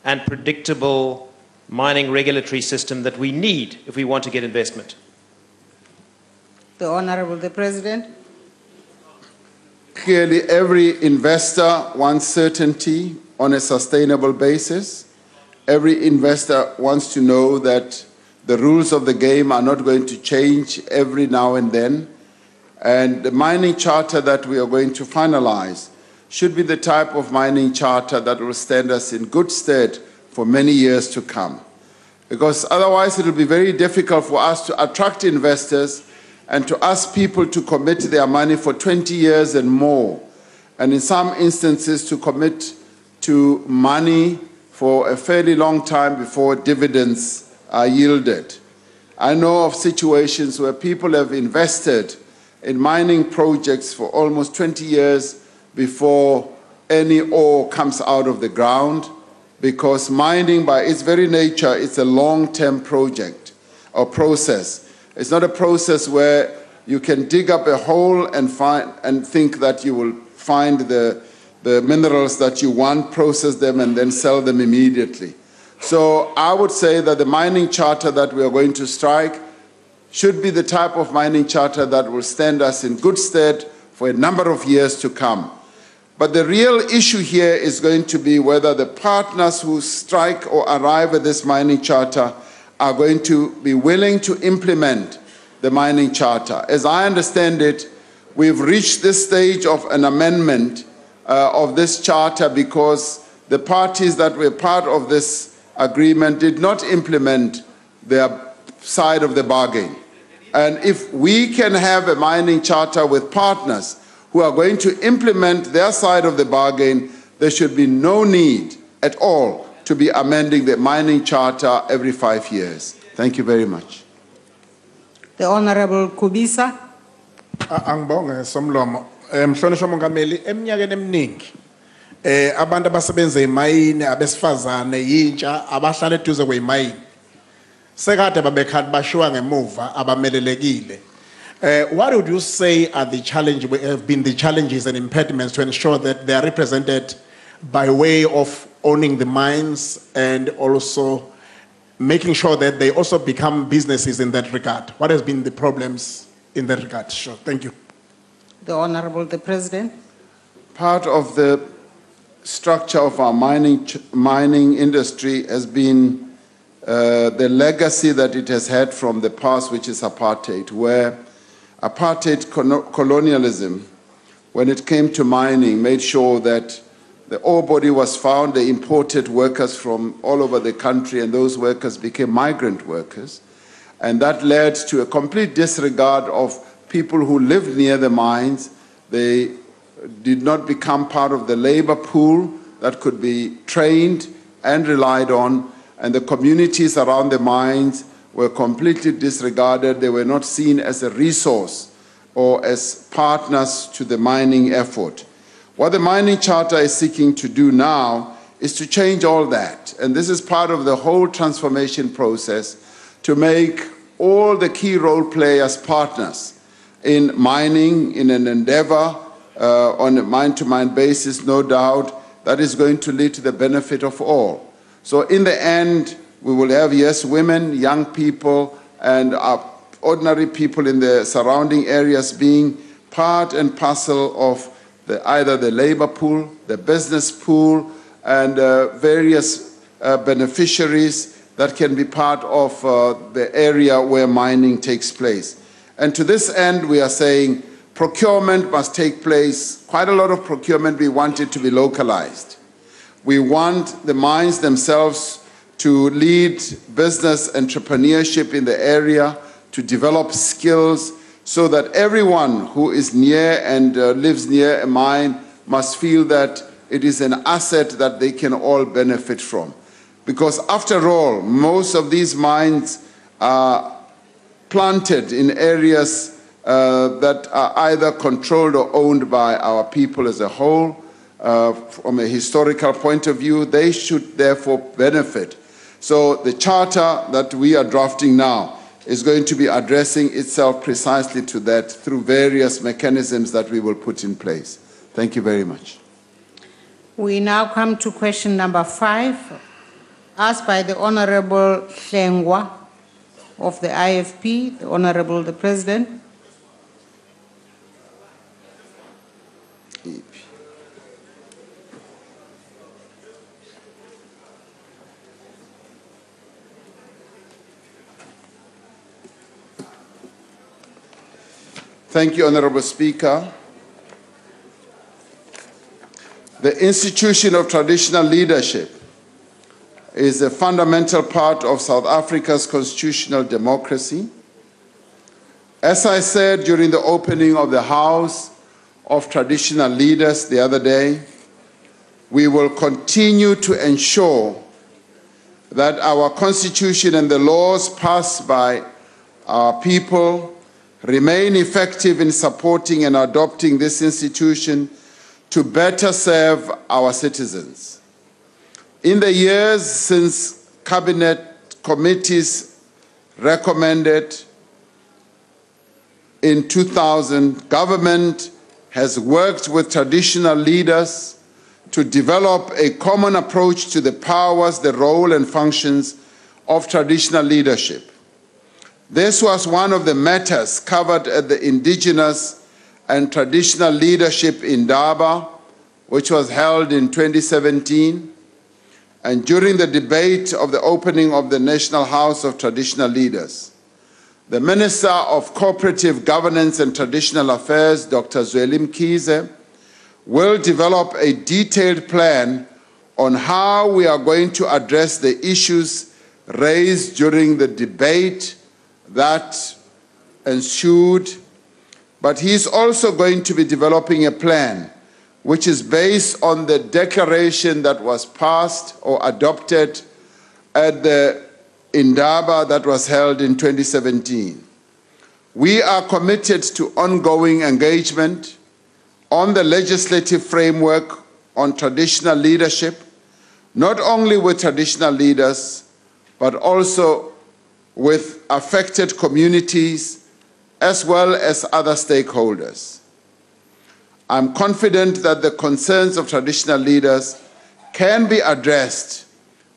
and predictable mining regulatory system that we need if we want to get investment? The Honorable the President. Clearly, every investor wants certainty on a sustainable basis. Every investor wants to know that the rules of the game are not going to change every now and then. And the mining charter that we are going to finalize should be the type of mining charter that will stand us in good stead for many years to come. Because otherwise it will be very difficult for us to attract investors and to ask people to commit their money for 20 years and more. And in some instances to commit to money for a fairly long time before dividends are yielded. I know of situations where people have invested in mining projects for almost 20 years before any ore comes out of the ground, because mining by its very nature is a long-term project or process. It's not a process where you can dig up a hole and think that you will find the minerals that you want, process them, and then sell them immediately. So I would say that the mining charter that we are going to strike should be the type of mining charter that will stand us in good stead for a number of years to come. But the real issue here is going to be whether the partners who strike or arrive at this mining charter are going to be willing to implement the mining charter. As I understand it, we've reached this stage of an amendment of this charter because the parties that were part of this agreement did not implement their side of the bargain. And if we can have a mining charter with partners who are going to implement their side of the bargain, there should be no need at all to be amending the mining charter every 5 years. Thank you very much. The Honorable Kubisa. Angibonge somlomo. Mhlonishwa mongameli, eminyakeni eminingi abantu abasebenza emayini abesifazane yintsha abahlala eduze kwemayini sekade babekhathi bashiwa ngemuva abamelelekile. What would you say are the have been the challenges and impediments to ensure that they are represented by way of owning the mines and also making sure that they also become businesses in that regard? What has been the problems in that regard? Sure, thank you. The Honorable the President. Part of the structure of our mining industry has been the legacy that it has had from the past, which is apartheid, where apartheid colonialism, when it came to mining, made sure that the ore body was found, they imported workers from all over the country, and those workers became migrant workers. And that led to a complete disregard of people who lived near the mines. They did not become part of the labor pool that could be trained and relied on, and the communities around the mines were completely disregarded. They were not seen as a resource or as partners to the mining effort. What the mining charter is seeking to do now is to change all that. And this is part of the whole transformation process, to make all the key role players partners in mining, in an endeavor on a mine-to-mine basis, no doubt, that is going to lead to the benefit of all. So in the end, we will have, yes, women, young people, and ordinary people in the surrounding areas being part and parcel of either the labor pool, the business pool, and various beneficiaries that can be part of the area where mining takes place. And to this end, we are saying procurement must take place. Quite a lot of procurement, we want it to be localized. We want the mines themselves to lead business entrepreneurship in the area, to develop skills, so that everyone who is near and lives near a mine must feel that it is an asset that they can all benefit from. Because after all, most of these mines are planted in areas that are either controlled or owned by our people as a whole. From a historical point of view, they should therefore benefit. So the charter that we are drafting now is going to be addressing itself precisely to that through various mechanisms that we will put in place. Thank you very much. We now come to question number 5, asked by the Honorable Hlengwa of the IFP, the Honorable the President. Thank you, Honorable Speaker. The institution of traditional leadership is a fundamental part of South Africa's constitutional democracy. As I said during the opening of the House of Traditional Leaders the other day, we will continue to ensure that our constitution and the laws passed by our people remain effective in supporting and adopting this institution to better serve our citizens. In the years since Cabinet committees recommended in 2000, government has worked with traditional leaders to develop a common approach to the powers, the role and functions of traditional leadership. This was one of the matters covered at the Indigenous and Traditional Leadership in Durban, which was held in 2017, and during the debate of the opening of the National House of Traditional Leaders. The Minister of Cooperative Governance and Traditional Affairs, Dr. Zweli Mkhize, will develop a detailed plan on how we are going to address the issues raised during the debate that ensued, but he's also going to be developing a plan which is based on the declaration that was passed or adopted at the Indaba that was held in 2017. We are committed to ongoing engagement on the legislative framework on traditional leadership, not only with traditional leaders, but also with affected communities as well as other stakeholders. I'm confident that the concerns of traditional leaders can be addressed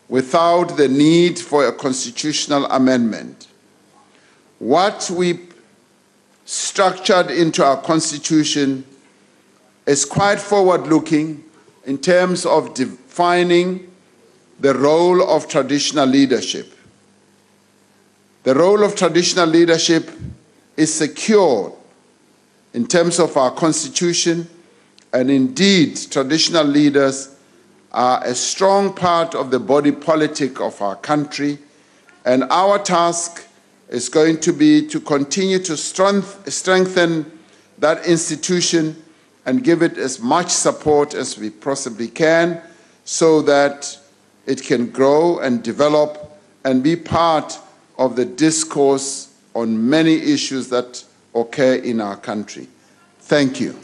without the need for a constitutional amendment. What we structured into our constitution is quite forward-looking in terms of defining the role of traditional leadership. The role of traditional leadership is secured in terms of our constitution, and indeed, traditional leaders are a strong part of the body politic of our country, and our task is going to be to continue to strengthen that institution and give it as much support as we possibly can so that it can grow and develop and be part of the discourse on many issues that occur in our country. Thank you.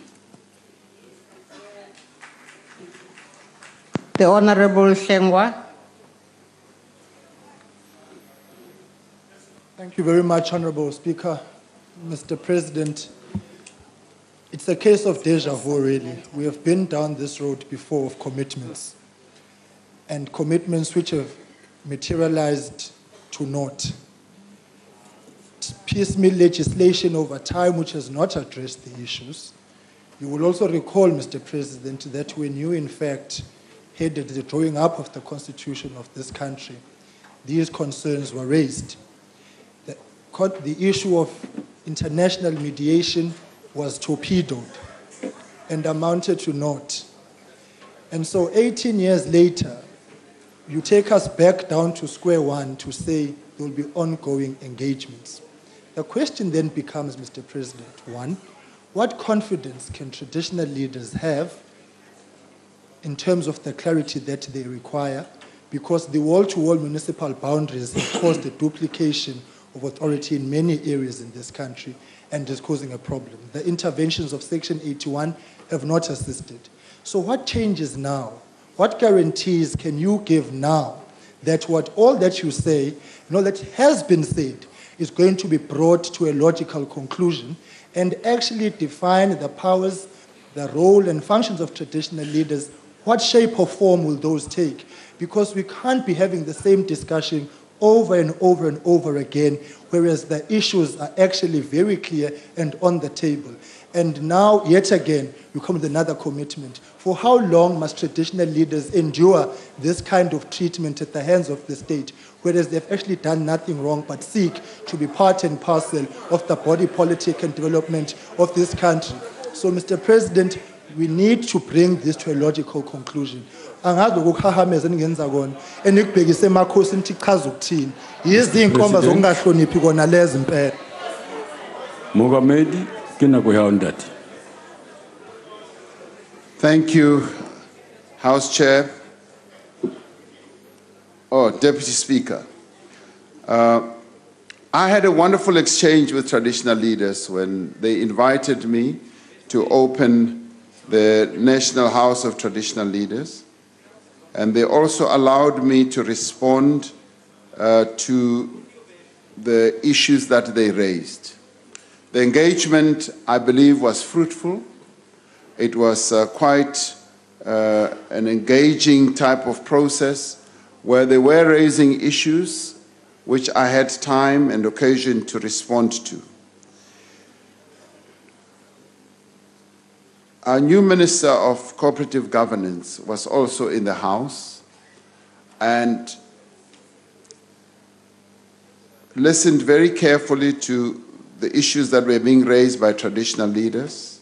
The Honorable Hlengwa. Thank you very much, Honorable Speaker. Mr. President, it's a case of deja vu, really. We have been down this road before of commitments, and commitments which have materialized to naught. Piecemeal legislation over time which has not addressed the issues. You will also recall, Mr. President, that when you, in fact, headed the drawing up of the Constitution of this country, these concerns were raised. The issue of international mediation was torpedoed and amounted to naught. And so 18 years later, you take us back down to square one to say there will be ongoing engagements. The question then becomes, Mr. President, one, what confidence can traditional leaders have in terms of the clarity that they require? Because the wall-to-wall municipal boundaries have caused a duplication of authority in many areas in this country and is causing a problem. The interventions of Section 81 have not assisted. So what changes now? What guarantees can you give now that all that you say, that has been said, is going to be brought to a logical conclusion and actually define the powers, the role and functions of traditional leaders. What shape or form will those take? Because we can't be having the same discussion over and over and over again, whereas the issues are actually very clear and on the table. And now, yet again, you come with another commitment. For how long must traditional leaders endure this kind of treatment at the hands of the state, whereas they've actually done nothing wrong but seek to be part and parcel of the body politic and development of this country? So, Mr. President, we need to bring this to a logical conclusion. Angazi ukuhahameza engenza kona enikubhekise emakhosi nithi chaza ukuthini yizinkomba zokungahloniphi kona lezi impela. Mogamedi kina kuyawundati. Thank you, House Chair. Oh, Deputy Speaker. I had a wonderful exchange with traditional leaders when they invited me to open the National House of Traditional Leaders. And they also allowed me to respond to the issues that they raised. The engagement, I believe, was fruitful. It was quite an engaging type of process where they were raising issues which I had time and occasion to respond to. Our new Minister of Cooperative Governance was also in the House and listened very carefully to the issues that were being raised by traditional leaders.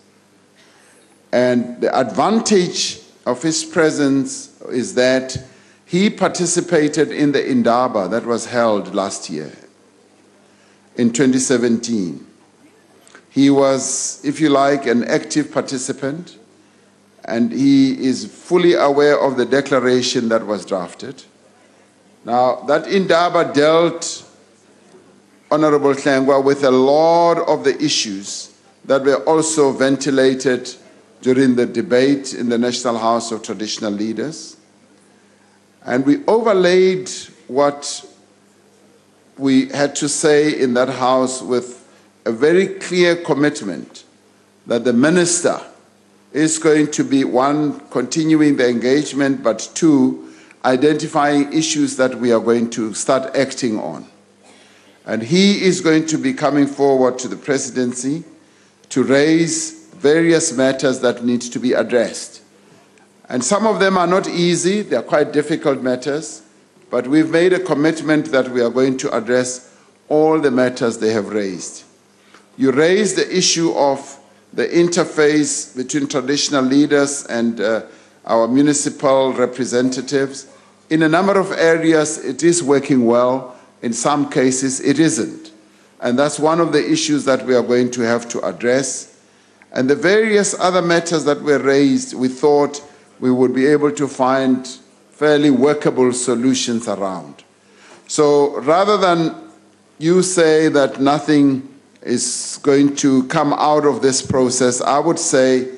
And the advantage of his presence is that he participated in the Indaba that was held last year, in 2017. He was, if you like, an active participant, and he is fully aware of the declaration that was drafted. Now, that Indaba dealt, Honorable Hlengwa, with a lot of the issues that were also ventilated during the debate in the National House of Traditional Leaders. And we overlaid what we had to say in that house with a very clear commitment that the minister is going to be, one, continuing the engagement, but two, identifying issues that we are going to start acting on. And he is going to be coming forward to the presidency to raise various matters that need to be addressed. And some of them are not easy, they are quite difficult matters, but we've made a commitment that we are going to address all the matters they have raised. You raised the issue of the interface between traditional leaders and our municipal representatives. In a number of areas, it is working well. In some cases, it isn't. And that's one of the issues that we are going to have to address. And the various other matters that were raised, we thought we would be able to find fairly workable solutions around. So rather than you say that nothing is going to come out of this process, I would say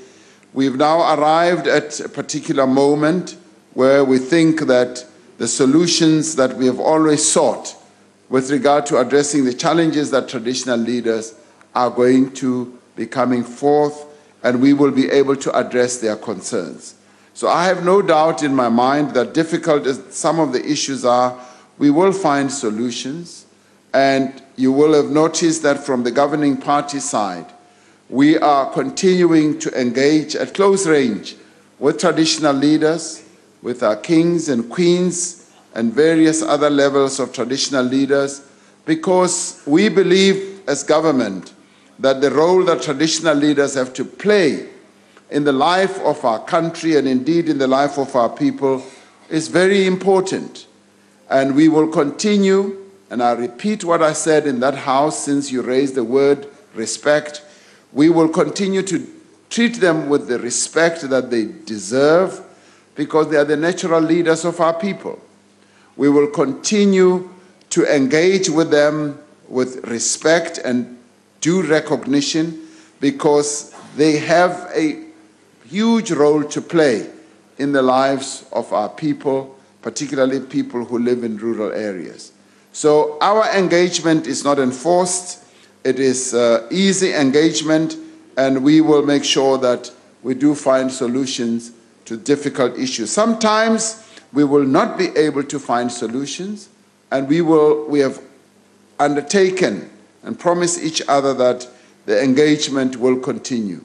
we've now arrived at a particular moment where we think that the solutions that we have always sought with regard to addressing the challenges that traditional leaders are going to be coming forth, and we will be able to address their concerns. So I have no doubt in my mind that difficult as some of the issues are, we will find solutions. And you will have noticed that from the governing party side, we are continuing to engage at close range with traditional leaders, with our kings and queens and various other levels of traditional leaders, because we believe as government that the role that traditional leaders have to play in the life of our country and indeed in the life of our people is very important. And we will continue, and I repeat what I said in that house since you raised the word respect, we will continue to treat them with the respect that they deserve because they are the natural leaders of our people. We will continue to engage with them with respect and due recognition because they have a huge role to play in the lives of our people, particularly people who live in rural areas. So our engagement is not enforced. It is easy engagement, and we will make sure that we do find solutions to difficult issues. Sometimes we will not be able to find solutions, and we have undertaken and promised each other that the engagement will continue.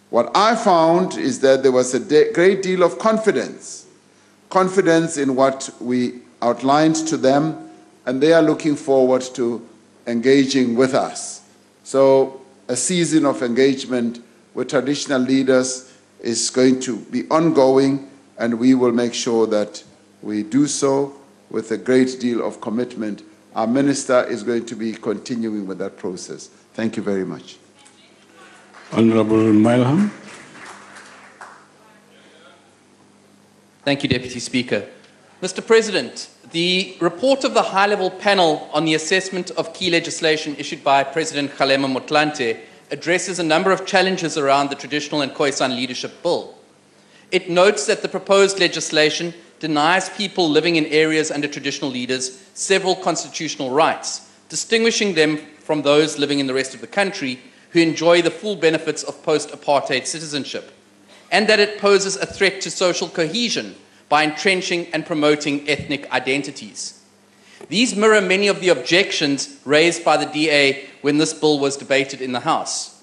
What I found is that there was a great deal of confidence in what we outlined to them, and they are looking forward to engaging with us. So a season of engagement with traditional leaders is going to be ongoing, and we will make sure that we do so with a great deal of commitment. Our minister is going to be continuing with that process. Thank you very much. Honorable Milham. Thank you, Deputy Speaker. Mr. President, the report of the high-level panel on the assessment of key legislation issued by President Kgalema Motlanthe addresses a number of challenges around the Traditional and Khoisan Leadership Bill. It notes that the proposed legislation denies people living in areas under traditional leaders several constitutional rights, distinguishing them from those living in the rest of the country who enjoy the full benefits of post-apartheid citizenship, and that it poses a threat to social cohesion by entrenching and promoting ethnic identities. These mirror many of the objections raised by the DA when this bill was debated in the House.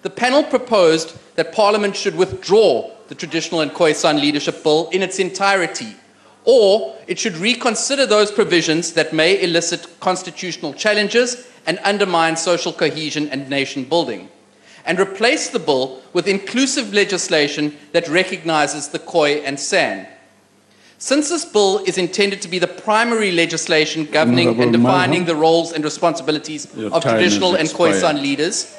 The panel proposed that Parliament should withdraw the Traditional and Khoisan Leadership Bill in its entirety, or it should reconsider those provisions that may elicit constitutional challenges and undermine social cohesion and nation building, and replace the bill with inclusive legislation that recognizes the Khoi and San. Since this bill is intended to be the primary legislation governing and defining the roles and responsibilities of traditional and Khoisan leaders,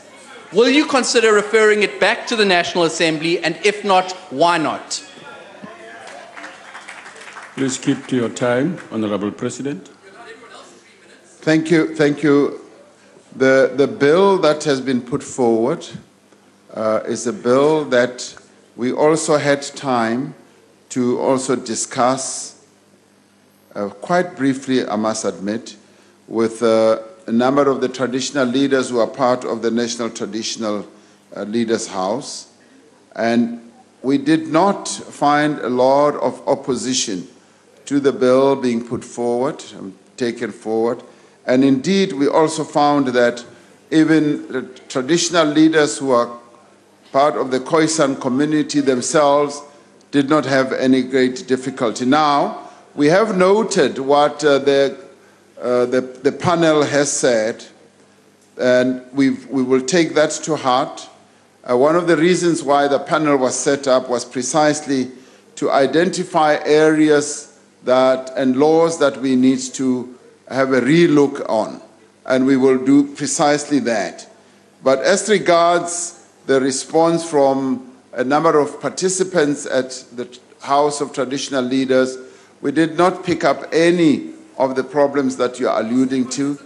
will you consider referring it back to the National Assembly, and if not, why not? Please keep to your time, Honorable President. Thank you. The bill that has been put forward is a bill that we also had time to also discuss quite briefly, I must admit, with a number of the traditional leaders who are part of the National Traditional Leaders House. And we did not find a lot of opposition to the bill being put forward, taken forward. And indeed, we also found that even the traditional leaders who are part of the Khoisan community themselves did not have any great difficulty. Now, we have noted what the panel has said, and we will take that to heart. One of the reasons why the panel was set up was precisely to identify areas and laws that we need to have a relook on, and we will do precisely that. But as regards the response from a number of participants at the House of Traditional Leaders, we did not pick up any of the problems that you are alluding to,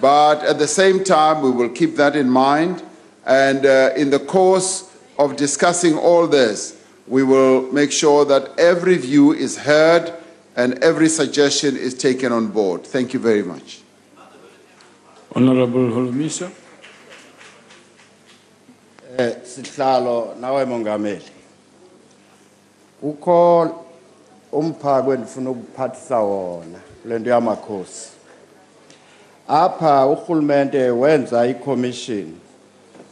but at the same time we will keep that in mind, and in the course of discussing all this, we will make sure that every view is heard and every suggestion is taken on board. Thank you very much. Honorable Holomisa. Sihlalo nawe mongameli. Ukho umphako endifuna ukuphathisa wona lento yamakhosi. Apha urhulumente wenza i-commission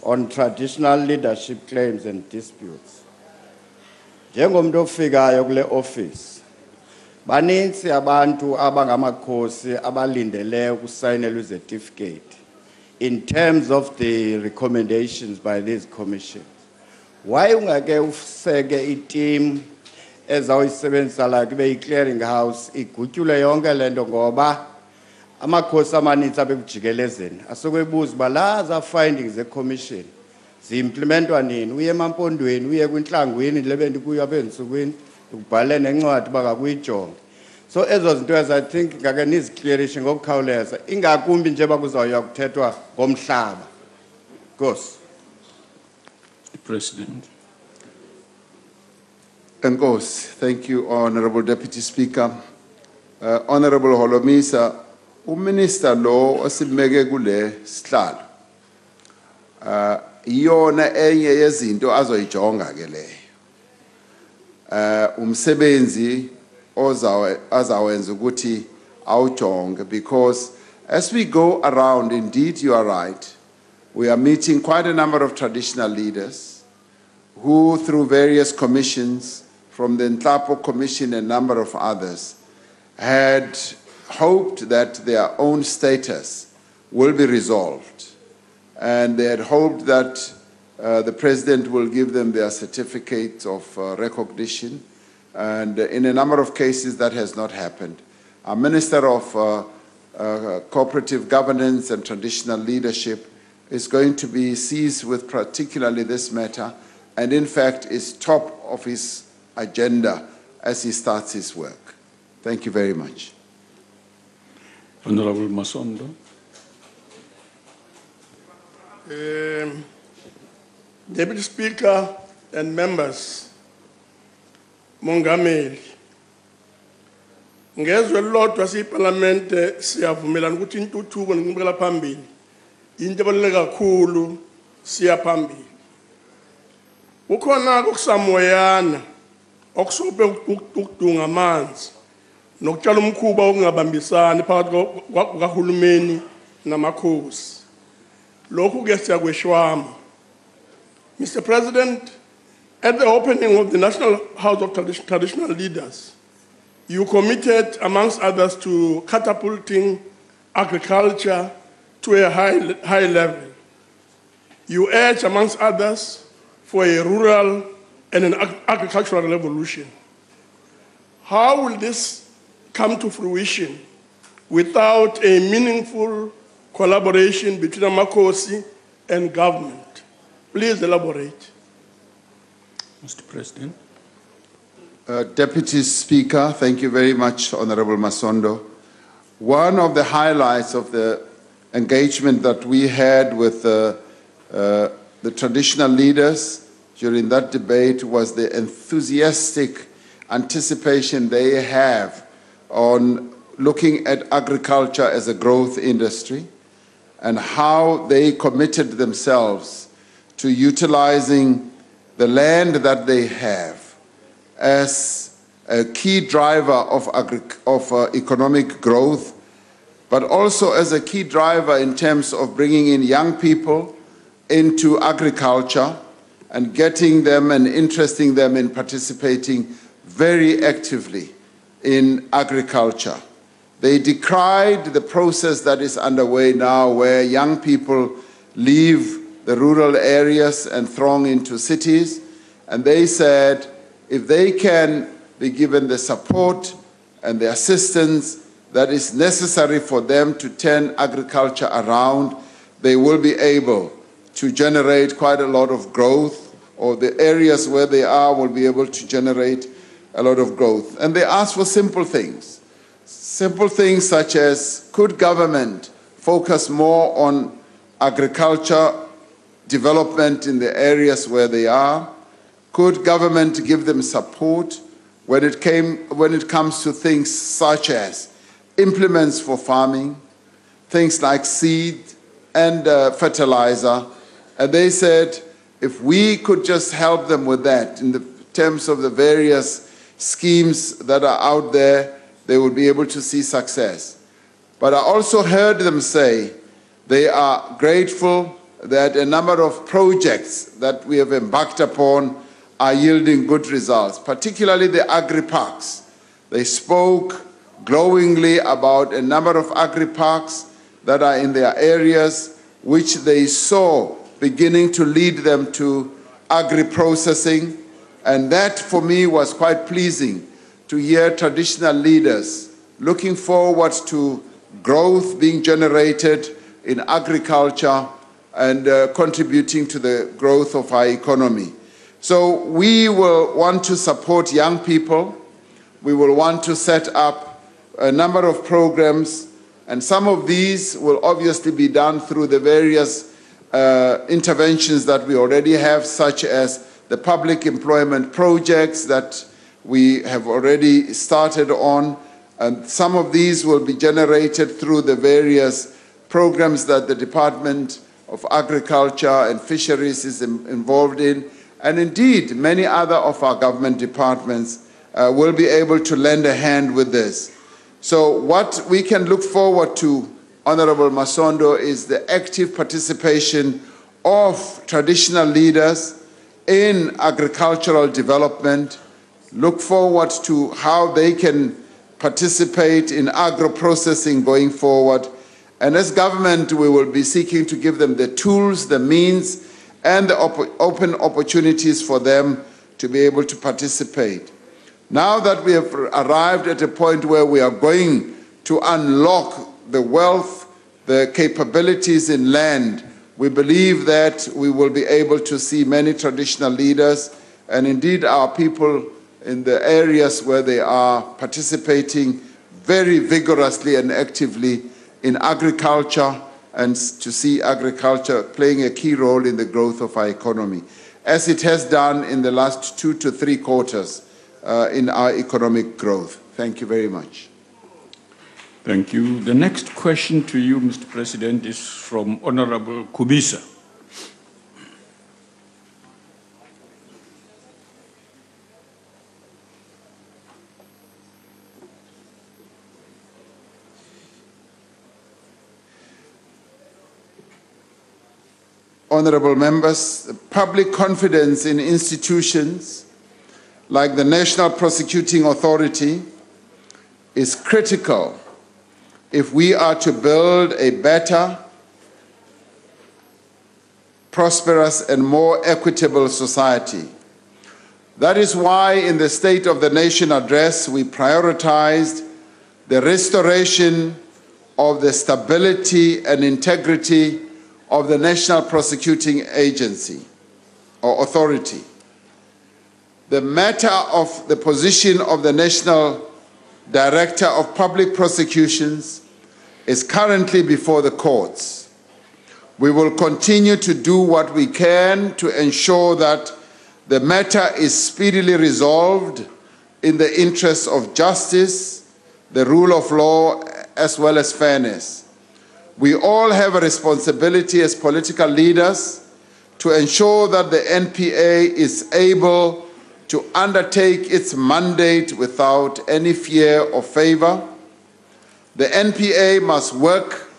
on traditional leadership claims and disputes. Njengomuntu ofikayo kule office, baninzi abantu abangamakhosi abalindeleyo ukusayinelwa certificate in terms of the recommendations by these commissions. Why ungake ufseke i-team ezawuyisebenzisa la kube i-clearing house igutyule yonke lento, ngoba amakhosi amaninzi abekujikelezeni asokwebuza uba la za findings ze-commission zi-implementwa nini. Uye emampondweni, uye kwintlangwini lebe ndikuyo apha entsukwini ukubhale nencwadi uba kakuyijonge. So ezo zinto I think ngake niziclearishe ngokukhawuleza, ingakumbi njengoba kuzawuya kuthethwa ngomhlaba. Nkosi. President. Enkosi. Thank you, Honorable Deputy Speaker. Honorable Holomisa, uminister lo osimeke kule sihlalo iyona enye yezinto azoyijonga ke leyo umsebenzi azawenza ukuthi awujonge, because as we go around, indeed you are right, we are meeting quite a number of traditional leaders who, through various commissions, from the Ntlapo Commission and a number of others, had hoped that their own status will be resolved. And they had hoped that the President will give them their certificate of recognition. And in a number of cases, that has not happened. Our Minister of Cooperative Governance and Traditional Leadership is going to be seized with particularly this matter, and in fact is top of his agenda as he starts his work. Thank you very much. Honorable Masondo. Deputy Speaker and members, Mongameli, ngezwe lodwa siyiparlament siyavumelana ukuthi intuthuko nenqubekela phambili into ebaluleke kakhulu siya phambili. Ukhona okusamoyana okusuphe ukudunga amanzi nokutshala umkhuba okungabambisani phakathi kwahulumeni namakhosi. Lokhu ke siyakweshwama. Mr. President, at the opening of the National House of Traditional Leaders, you committed, amongst others, to catapulting agriculture to a high level. You urged, amongst others, for a rural and an agricultural revolution. How will this come to fruition without a meaningful collaboration between Amakosi and government? Please elaborate. Mr. President. Deputy Speaker, thank you very much, Honorable Masondo. One of the highlights of the engagement that we had with the traditional leaders during that debate was the enthusiastic anticipation they have on looking at agriculture as a growth industry and how they committed themselves to utilizing the land that they have as a key driver of economic growth, but also as a key driver in terms of bringing in young people into agriculture and getting them and interesting them in participating very actively in agriculture. They decried the process that is underway now where young people leave the rural areas and throng into cities, and they said if they can be given the support and the assistance that is necessary for them to turn agriculture around, they will be able to generate quite a lot of growth, or the areas where they are will be able to generate a lot of growth. And they ask for simple things such as, could government focus more on agriculture development in the areas where they are? Could government give them support when it comes to things such as implements for farming, things like seed and fertilizer? And they said, if we could just help them with that in the terms of the various schemes that are out there, they will be able to see success. But I also heard them say they are grateful that a number of projects that we have embarked upon are yielding good results, particularly the agri-parks. They spoke glowingly about a number of agri-parks that are in their areas, which they saw beginning to lead them to agri-processing. And that, for me, was quite pleasing to hear traditional leaders looking forward to growth being generated in agriculture and contributing to the growth of our economy. So we will want to support young people. We will want to set up a number of programs, and some of these will obviously be done through the various interventions that we already have, such as the public employment projects that we have already started on, And some of these will be generated through the various programs that the Department of Agriculture and Fisheries is involved in. And indeed, many other of our government departments will be able to lend a hand with this. So what we can look forward to, Honorable Masondo, is the active participation of traditional leaders in agricultural development. Look forward to how they can participate in agro-processing going forward. And as government, we will be seeking to give them the tools, the means, and the open opportunities for them to be able to participate. Now that we have arrived at a point where we are going to unlock the wealth, the capabilities in land, we believe that we will be able to see many traditional leaders and indeed our people in the areas where they are participating very vigorously and actively in agriculture, and to see agriculture playing a key role in the growth of our economy, as it has done in the last 2 to 3 quarters in our economic growth. Thank you very much. Thank you. The next question to you, Mr. President, is from Honorable Kubisa. Honorable members, public confidence in institutions like the National Prosecuting Authority is critical if we are to build a better, prosperous, and more equitable society. That is why in the State of the Nation address, we prioritized the restoration of the stability and integrity of the National Prosecuting Agency or Authority. The matter of the position of the National Director of Public Prosecutions is currently before the courts. We will continue to do what we can to ensure that the matter is speedily resolved in the interests of justice, the rule of law, as well as fairness. We all have a responsibility as political leaders to ensure that the NPA is able to undertake its mandate without any fear or favor. The NPA must work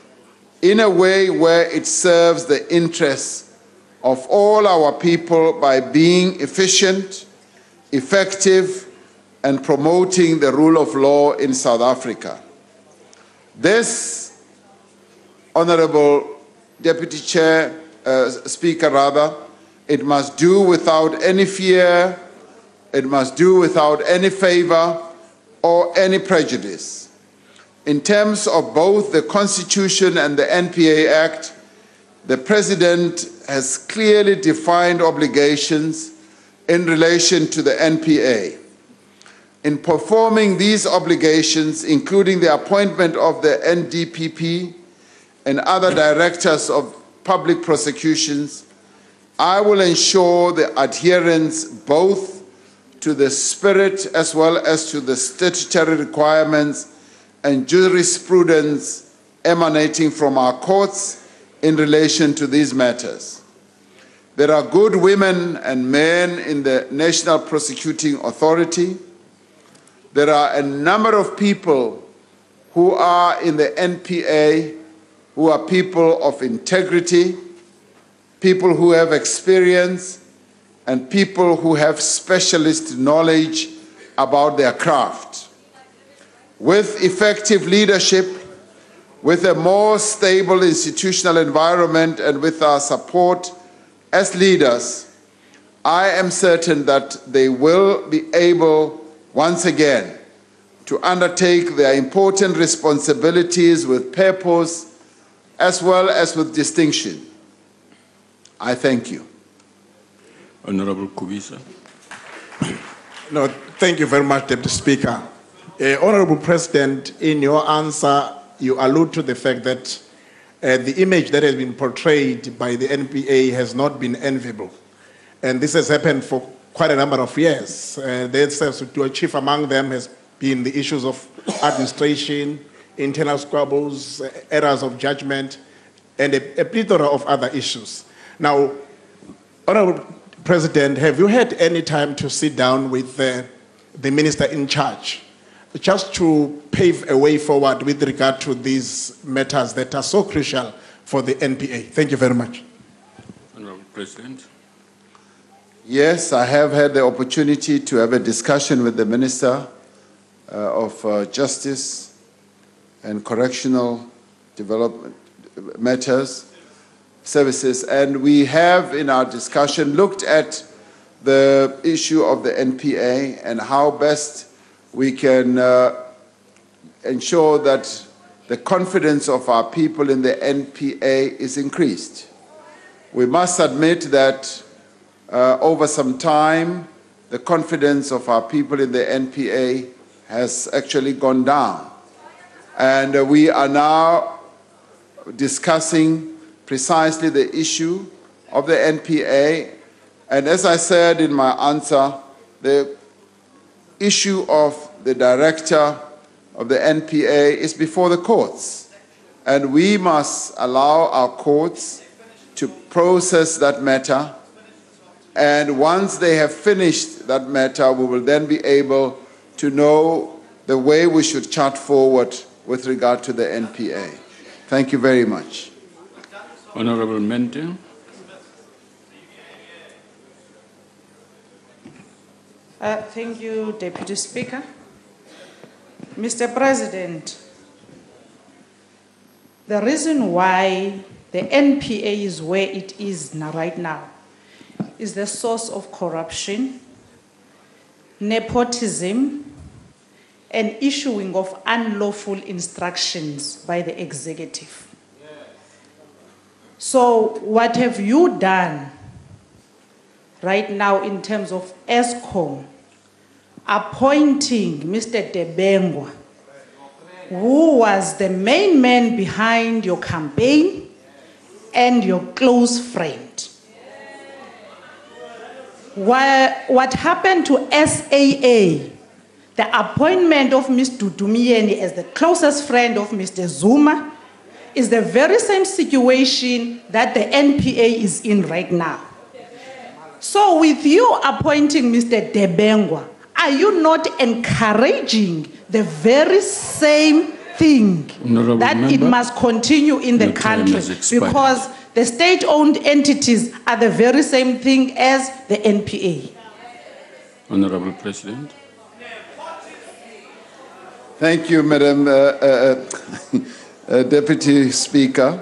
in a way where it serves the interests of all our people by being efficient, effective, and promoting the rule of law in South Africa. This, Honorable Deputy Chair, Speaker rather, it must do without any fear, it must do without any favor or any prejudice. In terms of both the Constitution and the NPA Act, the President has clearly defined obligations in relation to the NPA. In performing these obligations, including the appointment of the NDPP and other directors of public prosecutions, I will ensure the adherence both to the spirit as well as to the statutory requirements and jurisprudence emanating from our courts in relation to these matters. There are good women and men in the National Prosecuting Authority. There are a number of people who are in the NPA who are people of integrity, people who have experience, and people who have specialist knowledge about their craft. With effective leadership, with a more stable institutional environment, and with our support as leaders, I am certain that they will be able, once again, to undertake their important responsibilities with purpose as well as with distinction. I thank you. Honorable Kubisa. No, thank you very much, Deputy Speaker. Honorable President, in your answer, you allude to the fact that the image that has been portrayed by the NPA has not been enviable. And this has happened for quite a number of years. The chief among them has been the issues of administration, internal squabbles, errors of judgment, and a plethora of other issues. Now, Honorable President, have you had any time to sit down with the minister in charge just to pave a way forward with regard to these matters that are so crucial for the NPA? Thank you very much. Honorable President. Yes, I have had the opportunity to have a discussion with the Minister of Justice and Correctional Development Matters, Services, and we have in our discussion looked at the issue of the NPA and how best we can ensure that the confidence of our people in the NPA is increased. We must admit that over some time, the confidence of our people in the NPA has actually gone down. And we are now discussing precisely the issue of the NPA. And as I said in my answer, the issue of the director of the NPA is before the courts. And we must allow our courts to process that matter. And once they have finished that matter, we will then be able to know the way we should chart forward with regard to the NPA. Thank you very much. Honorable Mente. Thank you, Deputy Speaker. Mr. President, the reason why the NPA is where it is now, right now, is the source of corruption, nepotism, and issuing of unlawful instructions by the executive. So what have you done right now in terms of ESCOM appointing Mr. Debengwa, who was the main man behind your campaign and your close friend? What happened to SAA, the appointment of Ms. Dudumieni as the closest friend of Mr. Zuma, is the very same situation that the NPA is in right now. So with you appointing Mr. Debengwa, are you not encouraging the very same thing Honorable that member, it must continue in the country? Because the state-owned entities are the very same thing as the NPA. Honorable President. Thank you, Madam Deputy Speaker.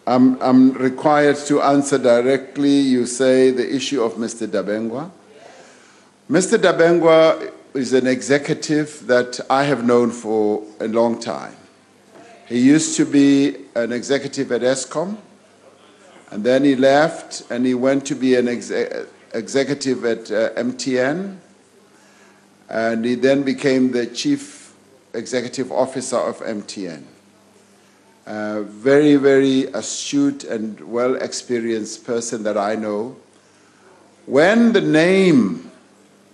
I'm required to answer directly. You say the issue of Mr. Dabengwa. Mr. Dabengwa is an executive that I have known for a long time. He used to be an executive at ESCOM, and then he left and he went to be an executive at MTN, and he then became the chief executive officer of MTN. Very, very astute and well-experienced person that I know. When the name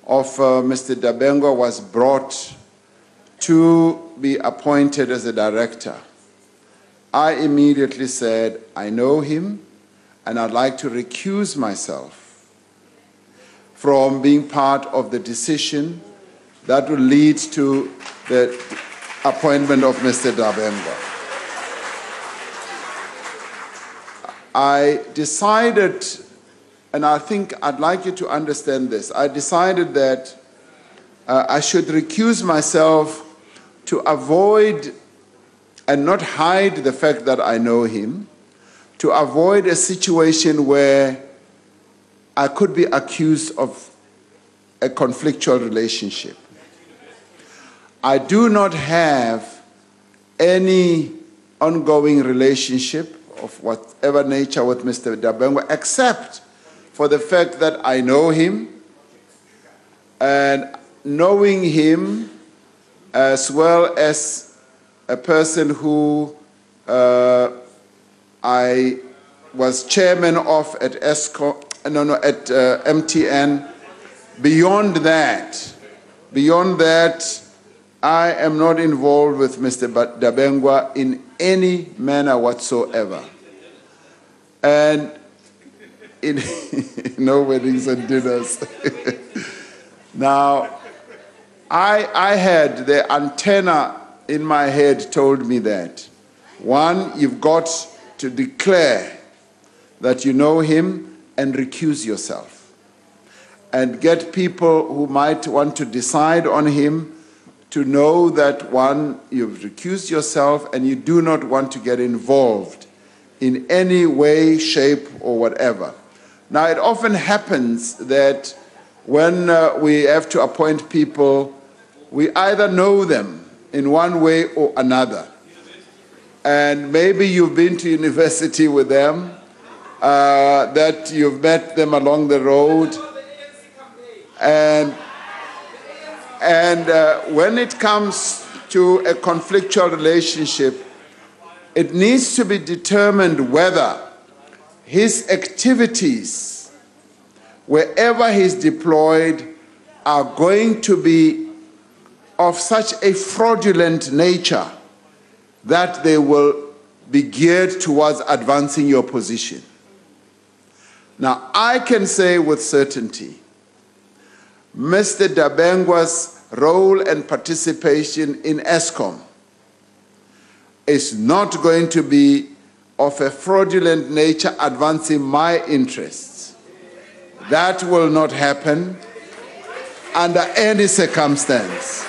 of Mr. Dabengwa was brought to be appointed as a director, I immediately said, I know him, and I'd like to recuse myself from being part of the decision that will lead to the appointment of Mr. Dabengwa. I decided, and I think I'd like you to understand this, I decided that I should recuse myself to avoid and not hide the fact that I know him, to avoid a situation where I could be accused of a conflictual relationship. I do not have any ongoing relationship of whatever nature with Mr. Dabengwa, except for the fact that I know him, and knowing him as well as a person who I was chairman of at MTN, beyond that, I am not involved with Mr. Dabengwa in any manner whatsoever. And in no weddings and dinners. Now, I had the antenna in my head told me that. One, you've got to declare that you know him and recuse yourself. And get people who might want to decide on him to know that, one, you've recused yourself and you do not want to get involved in any way, shape, or whatever. Now, it often happens that when we have to appoint people, we either know them in one way or another. And maybe you've been to university with them, that you've met them along the road. And when it comes to a conflictual relationship, it needs to be determined whether his activities, wherever he's deployed, are going to be of such a fraudulent nature that they will be geared towards advancing your position. Now, I can say with certainty, Mr. Dabengwa's role and participation in ESCOM is not going to be of a fraudulent nature advancing my interests. That will not happen under any circumstance.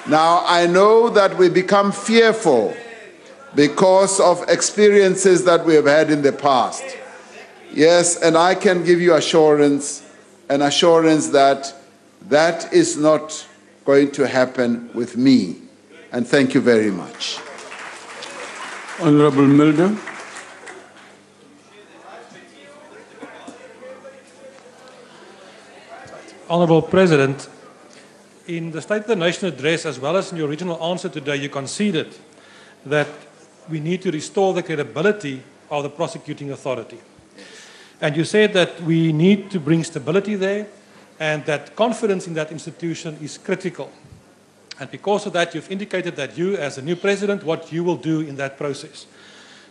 Now, I know that we become fearful because of experiences that we have had in the past. Yes, and I can give you an assurance that that is not going to happen with me. And thank you very much. Honorable Mulder. Honorable President, in the State of the Nation address, as well as in your original answer today, you conceded that we need to restore the credibility of the prosecuting authority. And you said that we need to bring stability there and that confidence in that institution is critical. And because of that, you've indicated that you, as the new president, what you will do in that process.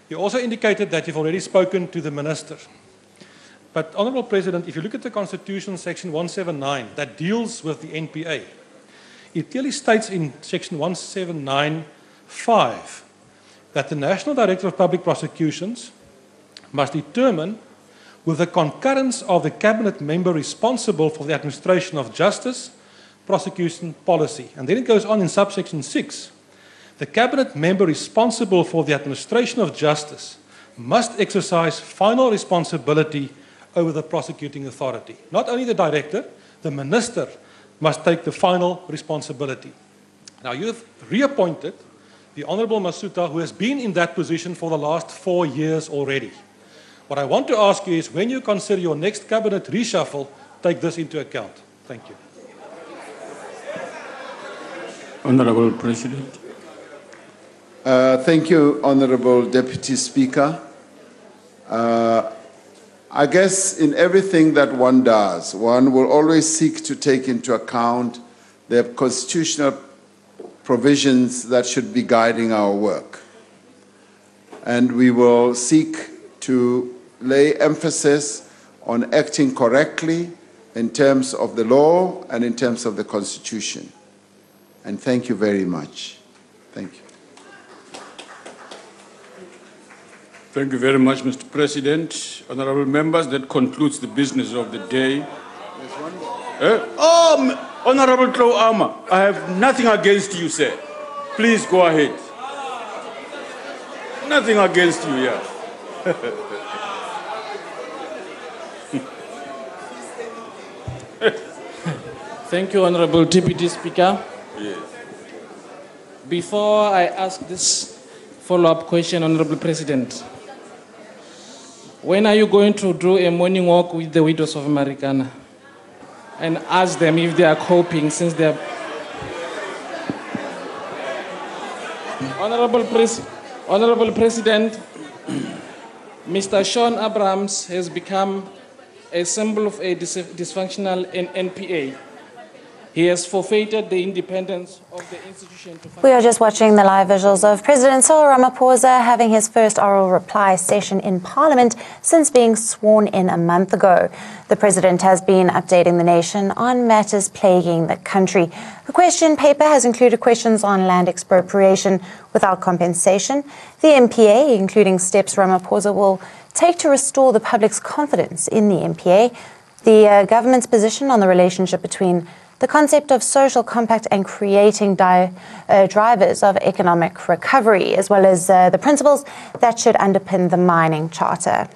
You also indicated that you've already spoken to the minister. But, Honourable President, if you look at the Constitution, Section 179, that deals with the NPA, it clearly states in Section 179(5) that the National Director of Public Prosecutions must determine, with the concurrence of the Cabinet member responsible for the administration of justice, prosecution policy. And then it goes on in subsection 6. The Cabinet member responsible for the administration of justice must exercise final responsibility over the prosecuting authority. Not only the director, the minister must take the final responsibility. Now, you have reappointed the Honourable Masuta, who has been in that position for the last 4 years already. What I want to ask you is, when you consider your next cabinet reshuffle, take this into account. Thank you. Honourable President. Thank you, Honourable Deputy Speaker. I guess in everything that one does, one will always seek to take into account the constitutional provisions that should be guiding our work. And we will seek to lay emphasis on acting correctly in terms of the law and in terms of the Constitution. And thank you very much. Thank you. Thank you very much, Mr. President. Honourable members, that concludes the business of the day. Honourable Klo Ama, I have nothing against you, sir. Please go ahead. Nothing against you, yeah. Thank you, Honourable Deputy Speaker. Yes. Before I ask this follow-up question, Honourable President, when are you going to do a morning walk with the widows of Marikana and ask them if they are coping since they are... Honourable President, Mr. Sean Abrams has become a symbol of a dysfunctional NPA. He has forfeited the independence of the institution. We are just watching the live visuals of President Cyril Ramaphosa having his first oral reply session in Parliament since being sworn in a month ago. The President has been updating the nation on matters plaguing the country. The question paper has included questions on land expropriation without compensation, the MPA, including steps Ramaphosa will take to restore the public's confidence in the MPA, the government's position on the relationship between the concept of social compact and creating drivers of economic recovery, as well as the principles that should underpin the mining charter.